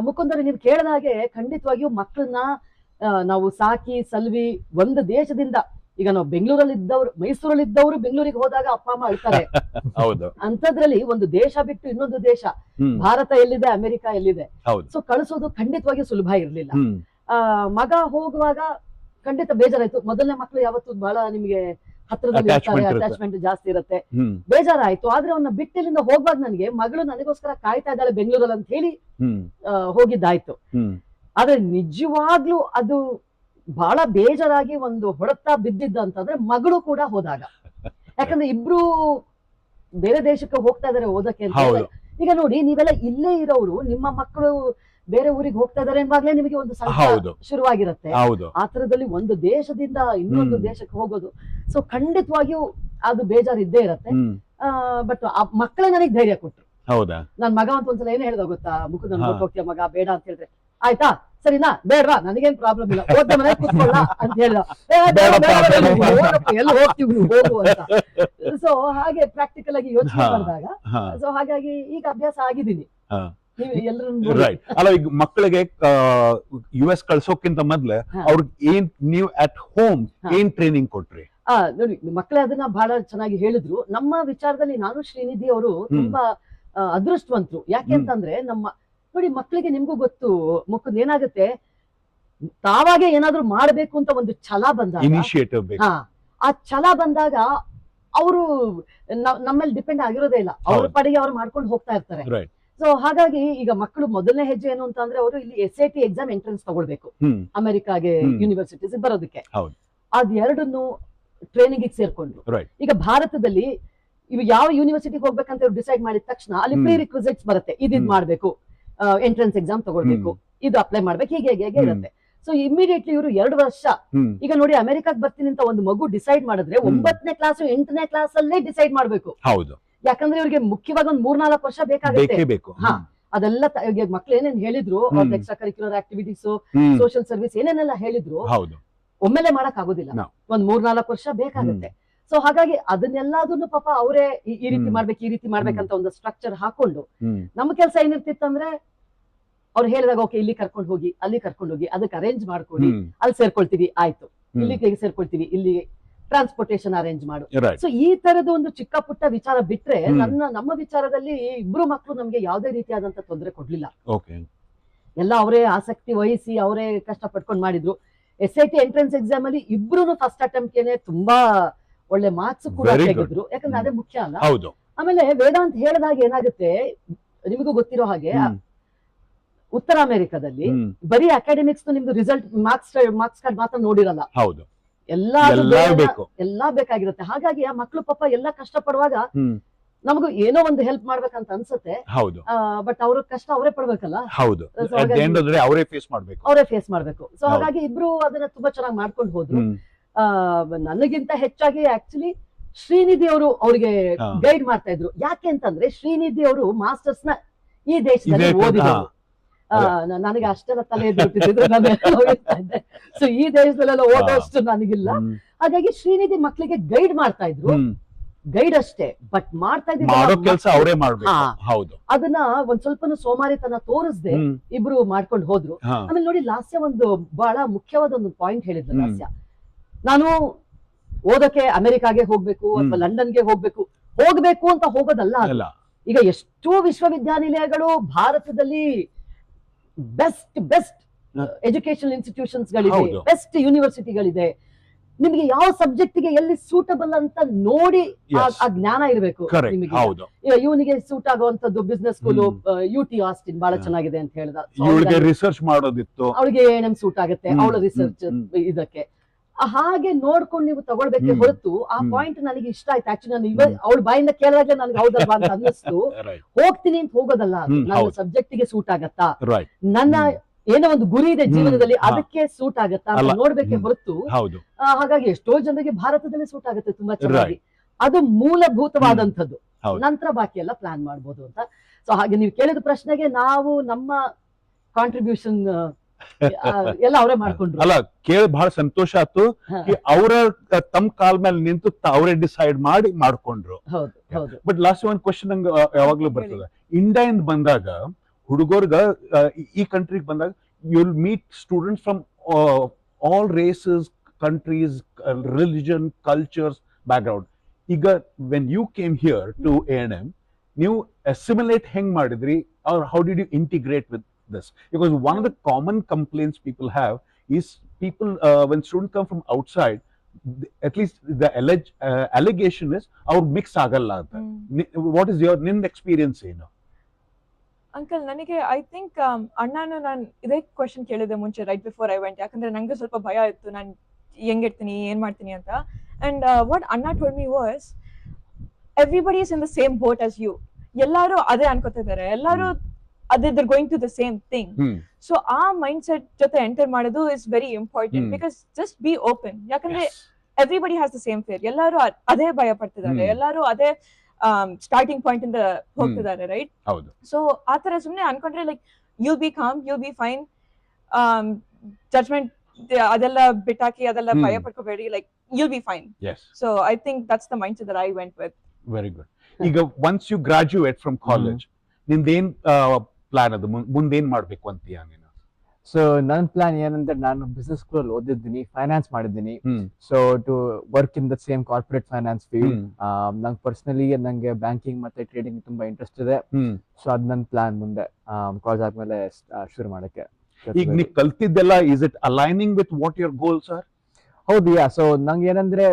ಮುಕುಂದರಿ, ನೀವು ಕೇಳಿದ ಹಾಗೆ ಖಂಡಿತವಾಗಿಯೂ ಮಕ್ಕಳನ್ನ ನಾವು ಸಾಕಿ ಸಲ್ವಿ ಒಂದು ದೇಶದಿಂದ, ಈಗ ನಾವು ಬೆಂಗಳೂರಲ್ಲಿ ಇದ್ದವ್ರು, ಮೈಸೂರಲ್ಲಿ ಇದ್ದವರು ಬೆಂಗಳೂರಿಗೆ ಹೋದಾಗ ಅಪ್ಪ ಅಮ್ಮ ಅಳ್ತಾರೆ. ಅಂತದ್ರಲ್ಲಿ ಒಂದು ದೇಶ ಬಿಟ್ಟು ಇನ್ನೊಂದು ದೇಶ, ಭಾರತ ಎಲ್ಲಿದೆ, ಅಮೆರಿಕ ಎಲ್ಲಿದೆ, ಸೊ ಕಳಿಸೋದು ಖಂಡಿತವಾಗಿ ಸುಲಭ ಇರ್ಲಿಲ್ಲ. ಮಗ ಹೋಗುವಾಗ ಖಂಡಿತ ಬೇಜಾರಾಯ್ತು. ಮೊದಲನೇ ಮಕ್ಕಳು ಯಾವತ್ತು ಬಹಳ ನಿಮ್ಗೆ ಹತ್ರದಲ್ಲಿ Attachment ಇರುತ್ತೆ. ಅಟ್ಯಾಚ್ಮೆಂಟ್ ಜಾಸ್ತಿ ಇರುತ್ತೆ. ಬೇಜಾರಾಯ್ತು. ಆದ್ರೆ ಅವನ್ನ ಬಿಟ್ಟಿಲ್ಲಿಂದ ಹೋಗ್ಬಾರ್ದು, ನನಗೆ ಮಗಳು ನನಗೋಸ್ಕರ ಕಾಯ್ತಾ ಇದ್ದಾಳೆ ಬೆಂಗಳೂರಲ್ಲಿ ಅಂತ ಹೇಳಿ ಹೋಗಿದ್ದಾಯ್ತು. ಆದ್ರೆ ನಿಜವಾಗ್ಲೂ ಅದು ಬಹಳ ಬೇಜಾರಾಗಿ ಒಂದು ಹೊಡೆತ ಬಿದ್ದಿದ್ದ ಅಂತಂದ್ರೆ ಮಗಳು ಕೂಡ ಹೋದಾಗ. ಯಾಕಂದ್ರೆ ಇಬ್ರು ಬೇರೆ ದೇಶಕ್ಕೆ ಹೋಗ್ತಾ ಇದಾರೆ ಓದಕ್ಕೆ ಅಂತ. ಈಗ ನೋಡಿ, ನೀವೆಲ್ಲ ಇಲ್ಲೇ ಇರೋರು, ನಿಮ್ಮ ಮಕ್ಕಳು ಬೇರೆ ಊರಿಗೆ ಹೋಗ್ತಾ ಇದಾರೆ ಎಂಬಾಗ್ಲೇ ನಿಮಗೆ ಒಂದು ಸಂಕಟ ಶುರುವಾಗಿರುತ್ತೆ. ಆ ತರದಲ್ಲಿ ಒಂದು ದೇಶದಿಂದ ಇನ್ನೊಂದು ದೇಶಕ್ಕೆ ಹೋಗೋದು, ಸೊ ಖಂಡಿತವಾಗಿಯೂ ಅದು ಬೇಜಾರು ಇದ್ದೇ ಇರತ್ತೆ. ಬಟ್ ಆ ಮಕ್ಕಳೇ ನನಗೆ ಧೈರ್ಯ ಕೊಟ್ರು. ಹೌದಾ? ನನ್ ಮಗ ಅಂತ ಒಂದ್ಸಲ ಏನ್ ಹೇಳ್ದ ಗೊತ್ತಾ, ಮುಖ ನನ್ ಹೋಗ್ತೀಯ ಮಗ ಬೇಡ ಅಂತ ಹೇಳಿದ್ರೆ, ಆಯ್ತಾ ಸರಿನಾ ಬೇಡವಾ ನನಗೇನ್ ಪ್ರಾಬ್ಲಮ್ ಇಲ್ಲ, ಓದ್ದ ಮನೆ ಕೂತ್ಕೊಳ್ಳ ಅಂತ ಹೇಳ್ದ. ಎಲ್ಲಿ ಹೋಗ್ತೀವಿ ಹೋಗು ಅಂತ. ಸೊ ಹಾಗೆ ಪ್ರಾಕ್ಟಿಕಲ್ ಆಗಿ ಯೋಚನೆ ಮಾಡಿದಾಗ, ಸೊ ಹಾಗಾಗಿ ಈಗ ಅಭ್ಯಾಸ ಆಗಿದ್ದೀನಿ. ರೈಟ್. ಅಲ್ಲ, ಈಗ ಮಕ್ಕಳಿಗೆ US ಕಳ್ಸೋಕ್ಕಿಂತ ಮೊದ್ಲೆ ಅವ್ರಿಗೆ ಏನ್ ನೀವು ಅಟ್ ಹೋಮ್ ಏನ್ ಟ್ರೈನಿಂಗ್ ಕೊಟ್ರಿ? ನೋಡಿ, ಮಕ್ಕಳೇ ಅದನ್ನ ಬಹಳ ಚೆನ್ನಾಗಿ ಹೇಳಿದ್ರು. ನಮ್ಮ ವಿಚಾರದಲ್ಲಿ ನಾನು ಶ್ರೀನಿಧಿ ಅವರು ತುಂಬಾ ಅದೃಷ್ಟವಂತರು. ಯಾಕೆ ಅಂತಂದ್ರೆ ನಮ್ಮ ನೋಡಿ, ಮಕ್ಕಳಿಗೆ ನಿಮ್ಗೂ ಗೊತ್ತು ಮುಖದ ಏನಾಗುತ್ತೆ, ತಾವಾಗೆ ಏನಾದ್ರು ಮಾಡ್ಬೇಕು ಅಂತ ಒಂದು ಛಲ ಬಂದಾಗ, ಇನಿಷಿಯೇಟಿವ್ ಬೇಕು. ಆ ಛಲ ಬಂದಾಗ ಅವರು ನಮ್ಮಲ್ಲಿ ಡಿಪೆಂಡ್ ಆಗಿರೋದೇ ಇಲ್ಲ, ಅವ್ರ ಪಡೆಗೆ ಅವ್ರು ಮಾಡ್ಕೊಂಡು ಹೋಗ್ತಾ ಇರ್ತಾರೆ. ಸೊ ಹಾಗಾಗಿ ಈಗ ಮಕ್ಕಳು ಮೊದಲನೇ ಹೆಜ್ಜೆ ಏನು ಅಂತ ಅಂದ್ರೆ, ಅವರು ಇಲ್ಲಿ SAT ಎಕ್ಸಾಮ್ ಎಂಟ್ರೆನ್ಸ್ ತಗೊಳ್ಬೇಕು ಅಮೆರಿಕಾಗೆ ಯೂನಿವರ್ಸಿಟೀಸ್ ಬರೋದಕ್ಕೆ. ಅದ್ ಎರಡನ್ನು ಟ್ರೈನಿಂಗ್ ಸೇರ್ಕೊಂಡ್ರು. ಈಗ ಭಾರತದಲ್ಲಿ ಇವು ಯಾವ ಯೂನಿವರ್ಸಿಟಿಗೆ ಹೋಗ್ಬೇಕಂತ ಇವ್ರು ಡಿಸೈಡ್ ಮಾಡಿದ ತಕ್ಷಣ ಅಲ್ಲಿ ಪ್ರೀ ರಿಕ್ವಿಸಿಟ್ಸ್ ಬರುತ್ತೆ. ಇದ್ ಮಾಡ್ಬೇಕು, ಎಂಟ್ರೆನ್ಸ್ ಎಕ್ಸಾಮ್ ತಗೊಳ್ಬೇಕು, ಇದು ಅಪ್ಲೈ ಮಾಡ್ಬೇಕು, ಹೀಗೆ ಹೇಗೆ ಇರುತ್ತೆ. ಸೊ ಇಮಿಡಿಯೇಟ್ಲಿ ಇವರು 2 ವರ್ಷ, ಈಗ ನೋಡಿ ಅಮೆರಿಕಾಗ್ ಬರ್ತೀನಿ ಅಂತ ಒಂದು ಮಗು ಡಿಸೈಡ್ ಮಾಡಿದ್ರೆ 9ನೇ ಕ್ಲಾಸ್ 8ನೇ ಕ್ಲಾಸ್ ಅಲ್ಲೇ ಡಿಸೈಡ್ ಮಾಡ್ಬೇಕು. ಯಾಕಂದ್ರೆ ಇವ್ರಿಗೆ ಮುಖ್ಯವಾಗಿ ಒಂದು 3-4 ವರ್ಷ ಬೇಕಾಗುತ್ತೆ. ಅದೆಲ್ಲ ಮಕ್ಳು ಏನೇನ್ ಹೇಳಿದ್ರು, extra curricular activities, social service ಏನೇನೆಲ್ಲ ಹೇಳಿದ್ರು, ಒಮ್ಮೆಲೆ ಮಾಡಕ್ ಆಗೋದಿಲ್ಲ, ಒಂದ್ 3-4 ವರ್ಷ ಬೇಕಾಗುತ್ತೆ. ಸೊ ಹಾಗಾಗಿ ಅದನ್ನೆಲ್ಲದನ್ನು ಪಾಪ ಅವರೇ ಈ ರೀತಿ ಮಾಡ್ಬೇಕು, ಈ ರೀತಿ ಮಾಡ್ಬೇಕಂತ ಒಂದು ಸ್ಟ್ರಕ್ಚರ್ ಹಾಕೊಂಡು, ನಮ್ಮ ಕೆಲಸ ಏನಿರ್ತಿತ್ತಂದ್ರೆ ಅವ್ರು ಹೇಳಿದಾಗ ಓಕೆ ಇಲ್ಲಿ ಕರ್ಕೊಂಡು ಹೋಗಿ, ಅಲ್ಲಿ ಕರ್ಕೊಂಡು ಹೋಗಿ, ಅದಕ್ಕೆ ಅರೇಂಜ್ ಮಾಡ್ಕೊಡಿ, ಅಲ್ಲಿ ಸೇರ್ಕೊಳ್ತೀವಿ, ಆಯ್ತು ಇಲ್ಲಿಗೆ ಸೇರ್ಕೊಳ್ತೀವಿ, ಇಲ್ಲಿ ಟ್ರಾನ್ಸ್ಪೋರ್ಟೇಶನ್ ಅರೇಂಜ್ ಮಾಡು. ಸೊ ಈ ತರದ ಒಂದು ಚಿಕ್ಕ ಪುಟ್ಟ ವಿಚಾರ ಬಿಟ್ರೆ ನಮ್ಮ ವಿಚಾರದಲ್ಲಿ ಇಬ್ರು ಮಕ್ಕಳು ನಮ್ಗೆ ಯಾವುದೇ ರೀತಿಯಾದಂತ ತೊಂದರೆ ಕೊಡ್ಲಿಲ್ಲ. ಎಲ್ಲ ಅವರೇ ಆಸಕ್ತಿ ವಹಿಸಿ ಅವರೇ ಕಷ್ಟ ಪಟ್ಕೊಂಡು ಮಾಡಿದ್ರು. SAT ಎಂಟ್ರೆನ್ಸ್ ಎಕ್ಸಾಮ್ ಅಲ್ಲಿ ಇಬ್ರು ಫಸ್ಟ್ ಅಟೆಂಪ್ಟ್ ತುಂಬಾ ಒಳ್ಳೆ ಮಾರ್ಕ್ಸ್ ಕೂಡ ತೆಗೆದ್ರು. ಯಾಕಂದ್ರೆ ಅದೇ ಮುಖ್ಯ ಅಲ್ಲ. ಆಮೇಲೆ ವೇದಾಂತ್ ಹೇಳಿದಾಗ ಏನಾಗುತ್ತೆ, ನಿಮಗೂ ಗೊತ್ತಿರೋ ಹಾಗೆ ಉತ್ತರ ಅಮೆರಿಕದಲ್ಲಿ ಬರೀ ಅಕಾಡೆಮಿಕ್ಸ್ ನಿಮ್ದು ರಿಸಲ್ಟ್ ಮಾರ್ಕ್ಸ್ ಕಾರ್ಡ್ ಮಾತ್ರ ನೋಡಿರಲ್ಲ, ಎಲ್ಲಾ ಬೇಕಾಗಿರುತ್ತೆ. ಹಾಗಾಗಿ ಆ ಮಕ್ಕಳು ಪಾಪ ಎಲ್ಲಾ ಕಷ್ಟ ಪಡುವಾಗ ನಮಗೂ ಏನೋ ಒಂದು ಹೆಲ್ಪ್ ಮಾಡ್ಬೇಕಂತ ಅನ್ಸುತ್ತೆ. ಬಟ್ ಅವ್ರ ಕಷ್ಟ ಅವರೇ ಪಡ್ಬೇಕಲ್ಲ, ಅವರೇ ಫೇಸ್ ಮಾಡ್ಬೇಕು. ಸೊ ಹಾಗಾಗಿ ಇಬ್ರು ಅದನ್ನ ತುಂಬಾ ಚೆನ್ನಾಗಿ ಮಾಡ್ಕೊಂಡು ಹೋದ್ರು. ನನಗಿಂತ ಹೆಚ್ಚಾಗಿ ಆಕ್ಚುಲಿ ಶ್ರೀನಿಧಿ ಅವರು ಅವ್ರಿಗೆ ಗೈಡ್ ಮಾಡ್ತಾ ಇದ್ರು. ಯಾಕೆ ಅಂತಂದ್ರೆ ಶ್ರೀನಿಧಿ ಅವರು ಮಾಸ್ಟರ್ಸ್ ನ ಈ ದೇಶದಲ್ಲಿ ಓದಿದ್ರು. ನನಗೆ ಅಷ್ಟೆಲ್ಲ ತಲೆ ಎದ್ಬಿಟ್ಟಿದ್ರು, ನಾನು ಇದ್ದೆ. ಸೊ ಈ ದೇಶದಲ್ಲೆಲ್ಲ ಓದೋಷ್ಟು ನನಗಿಲ್ಲ. ಹಾಗಾಗಿ ಶ್ರೀನಿಧಿ ಮಕ್ಕಳಿಗೆ ಗೈಡ್ ಮಾಡ್ತಾ ಇದ್ರು. ಗೈಡ್ ಅಷ್ಟೇ, ಬಟ್ ಮಾಡ್ತಾ ಇದ್ರು ಅದನ್ನ ಒಂದ್ ಸ್ವಲ್ಪ ಸೋಮಾರಿತನ ತೋರಿಸ್ದೆ ಇಬ್ರು ಮಾಡ್ಕೊಂಡು ಹೋದ್ರು. ಆಮೇಲೆ ನೋಡಿ, ಲಾಸ್ಯ ಒಂದು ಬಹಳ ಮುಖ್ಯವಾದ ಒಂದು ಪಾಯಿಂಟ್ ಹೇಳಿದ್ರು. ಲಾಸ್ಯ, ನಾನು ಓದಕ್ಕೆ ಅಮೆರಿಕಾಗೆ ಹೋಗ್ಬೇಕು ಅಥವಾ ಲಂಡನ್ಗೆ ಹೋಗ್ಬೇಕು ಅಂತ ಹೋಗೋದಲ್ಲ. ಈಗ ಎಷ್ಟೋ ವಿಶ್ವವಿದ್ಯಾನಿಲಯಗಳು ಭಾರತದಲ್ಲಿ ಬೆಸ್ಟ್ ಎಜುಕೇಶನಲ್ ಇನ್ಸ್ಟಿಟ್ಯೂಷನ್ಸ್ ಗಳಿದೆ, ಬೆಸ್ಟ್ ಯೂನಿವರ್ಸಿಟಿಗಳಿದೆ. ನಿಮ್ಗೆ ಯಾವ ಸಬ್ಜೆಕ್ಟ್ ಗೆ ಎಲ್ಲಿ ಸೂಟಬಲ್ ಅಂತ ನೋಡಿ ಆ ಜ್ಞಾನ ಇರಬೇಕು ನಿಮಗೆ. ಇವನಿಗೆ ಸೂಟ್ ಆಗುವಂತದ್ದು ಬಿಸ್ನೆಸ್ ಸ್ಕೂಲ್ UT ಆಸ್ಟಿನ್ ಬಹಳ ಚೆನ್ನಾಗಿದೆ ಅಂತ ಹೇಳ್ದ. ರಿಸರ್ಚ್ ಮಾಡೋದಿತ್ತು, ಅವಳಿಗೆ ANM ಸೂಟ್ ಆಗುತ್ತೆ, ಅವಳ ರಿಸರ್ಚ್ ಇದಕ್ಕೆ. ಹಾಗೆ ನೋಡ್ಕೊಂಡು ನೀವು ತಗೊಳ್ಬೇಕೆ ಹೊರತು, ಆ ಪಾಯಿಂಟ್ ನನಗೆ ಇಷ್ಟ ಆಯ್ತು. ಆಕ್ಚುಲಿ ನಾನು ಅವಳ ಬಾಯಿಂದ ಕೇಳಿದಾಗ್ಲೇ ನನಗೆ ಹೌದಲ್ವಾ ಅಂತ ಅನ್ನಿಸ್ತು. ಹೋಗ್ತೀನಿ ಅಂತ ಹೋಗೋದಲ್ಲ, ನನ್ನ ಸಬ್ಜೆಕ್ಟ್ ಗೆ ಸೂಟ್ ಆಗತ್ತಾ, ನನ್ನ ಏನೋ ಒಂದು ಗುರಿ ಇದೆ ಜೀವನದಲ್ಲಿ, ಅದಕ್ಕೆ ಸೂಟ್ ಆಗತ್ತಾ ಅಂತ ನೋಡ್ಬೇಕೆ ಹೊರತು. ಹಾಗಾಗಿ ಎಷ್ಟೋ ಜನರಿಗೆ ಭಾರತದಲ್ಲಿ ಸೂಟ್ ಆಗುತ್ತೆ ತುಂಬಾ ಚೆನ್ನಾಗಿ, ಅದು ಮೂಲಭೂತವಾದಂಥದ್ದು. ನಂತರ ಬಾಕಿ ಎಲ್ಲ ಪ್ಲಾನ್ ಮಾಡ್ಬೋದು ಅಂತ. ಸೊ ಹಾಗೆ ನೀವು ಕೇಳಿದ ಪ್ರಶ್ನೆಗೆ ನಾವು ನಮ್ಮ ಕಾಂಟ್ರಿಬ್ಯೂಷನ್ ಎಲ್ಲ ಅವರೇ ಮಾಡ್ಕೊಂಡ್ರು. ಅಲ್ಲ, ಕೇಳಿ ಬಹಳ ಸಂತೋಷ ಆಯ್ತು. ಅವರ ತಮ್ಮ ಕಾಲ್ ಮೇಲೆ ನಿಂತು ಅವರೇ ಡಿಸೈಡ್ ಮಾಡ್ಕೊಂಡ್ರು. ಬಟ್ ಲಾಸ್ಟ್ ಒಂದ್ ಕ್ವಶನ್ ನಂಗೆ ಯಾವಾಗ್ಲೂ ಬರ್ತದೆ. ಇಂಡಿಯಾದಿಂದ ಬಂದಾಗ ಹುಡುಗರ್ಗ ಈ ಕಂಟ್ರಿಗೆ ಬಂದಾಗ you will meet students from all races, countries, religion, cultures, background. ಈಗ when you came here to A&M, ನೀವು ಅಸಿಮಿಲೇಟ್ ಹೆಂಗ್ ಮಾಡಿದ್ರಿ, or how did you integrate with this? Because one of the common complaints people have is when students come from outside, at least the allegation is ಅವ್ರು ಮಿಕ್ಸ್ ಆಗಲ್ಲ ಅಂತ. ವಾಟ್ ಇಸ್ ಯುವರ್ ನಿನ್ ಎಕ್ಸ್ಪೀರಿಯನ್ಸ್ ಏನು? ಅಂಕಲ್ ನನಗೆ ಐ ಥಿಂಕ್ ಅಣ್ಣನು ನಾನು ಇದೇ ಕ್ವಶನ್ ಕೇಳಿದೆ ಮುಂಚೆ ರೈಟ್ ಬಿಫೋರ್ ಐ ವೆಂಟ್, ಯಾಕಂದ್ರೆ ನಂಗೆ ಸ್ವಲ್ಪ ಭಯ ಇತ್ತು ನಾನು ಹೆಂಗಿರ್ತೀನಿ ಏನ್ ಮಾಡ್ತೀನಿ ಅಂತ. ಅಂಡ್ ವಾಟ್ ಅಣ್ಣ told me was everybody is in the same boat as you. ಎಲ್ಲಾರು ಅದೇ ಅನ್ಕೋತಿದ್ದಾರೆ, ಎಲ್ಲಾರು ಅದೇ they're going to the same thing. So ಆ ಮೈಂಡ್ ಸೆಟ್ ಜೊತೆ ಎಂಟರ್ ಮಾಡೋದು is very important, because just be open. ಯಾಕಂದ್ರೆ everybody has the same fear, ಎಲ್ಲಾರು ಅದೇ ಭಯ ಪಡ್ತಿದ್ದಾರೆ, ಎಲ್ಲಾರು ಅದೇ ಸ್ಟಾರ್ಟಿಂಗ್ ಪಾಯಿಂಟ್ ಇಂದ ಹೋಗ್ತಿದ್ದಾರೆ, ರೈಟ್? ಹೌದು. ಸೊ ಆತರ ಸುಮ್ನೆ ಅನ್ಕೊಂಡ್ರೆ like you'll be calm, you'll be fine, judgement ಅದೆಲ್ಲ ಬಿಟ್ಟಾಕಿ ಅದೆಲ್ಲ ಭಯ ಪಡ್ಕೋಬೇಡಿ, like you'll be fine. So I think that's the mindset that I went with. Very good. ಈಗ once you graduate from college, ನಿಂದೇನ್ ಪ್ಲಾನ್ ಅದು, ಮುಂದೇನ್ ಮಾಡ್ಬೇಕು ಅಂತೀಯ ನೀನು? ಸೊ ನನ್ನ ಪ್ಲಾನ್ ಏನಂದ್ರೆ, ನಾನು ಬಿಸ್ನೆಸ್ ಸ್ಕೂಲ್ ಓದಿದ್ದೀನಿ, ಫೈನಾನ್ಸ್ ಮಾಡಿದ್ದೀನಿ. So to work in the same corporate finance field. ನಂಗೆ ಪರ್ಸನಲಿ ನಂಗೆ ಬ್ಯಾಂಕಿಂಗ್ ಮತ್ತೆ ಟ್ರೇಡಿಂಗ್ ತುಂಬಾ ಇಂಟ್ರೆಸ್ಟ್ ಇದೆ. ಸೊ ಅದ್ ನನ್ನ ಪ್ಲಾನ್ ಮುಂದೆ ಕಾಲೇಜ್ ಆದ್ಮೇಲೆ ಶುರು ಮಾಡಕ್ಕೆ. ಈಗ ನೀ ಕಲ್ತಿದ್ದೆಲ್ಲ is it aligning with what your goals are? ಹೌದು, ಯಾ. ಸೊ ನಂಗೆ ಏನಂದ್ರೆ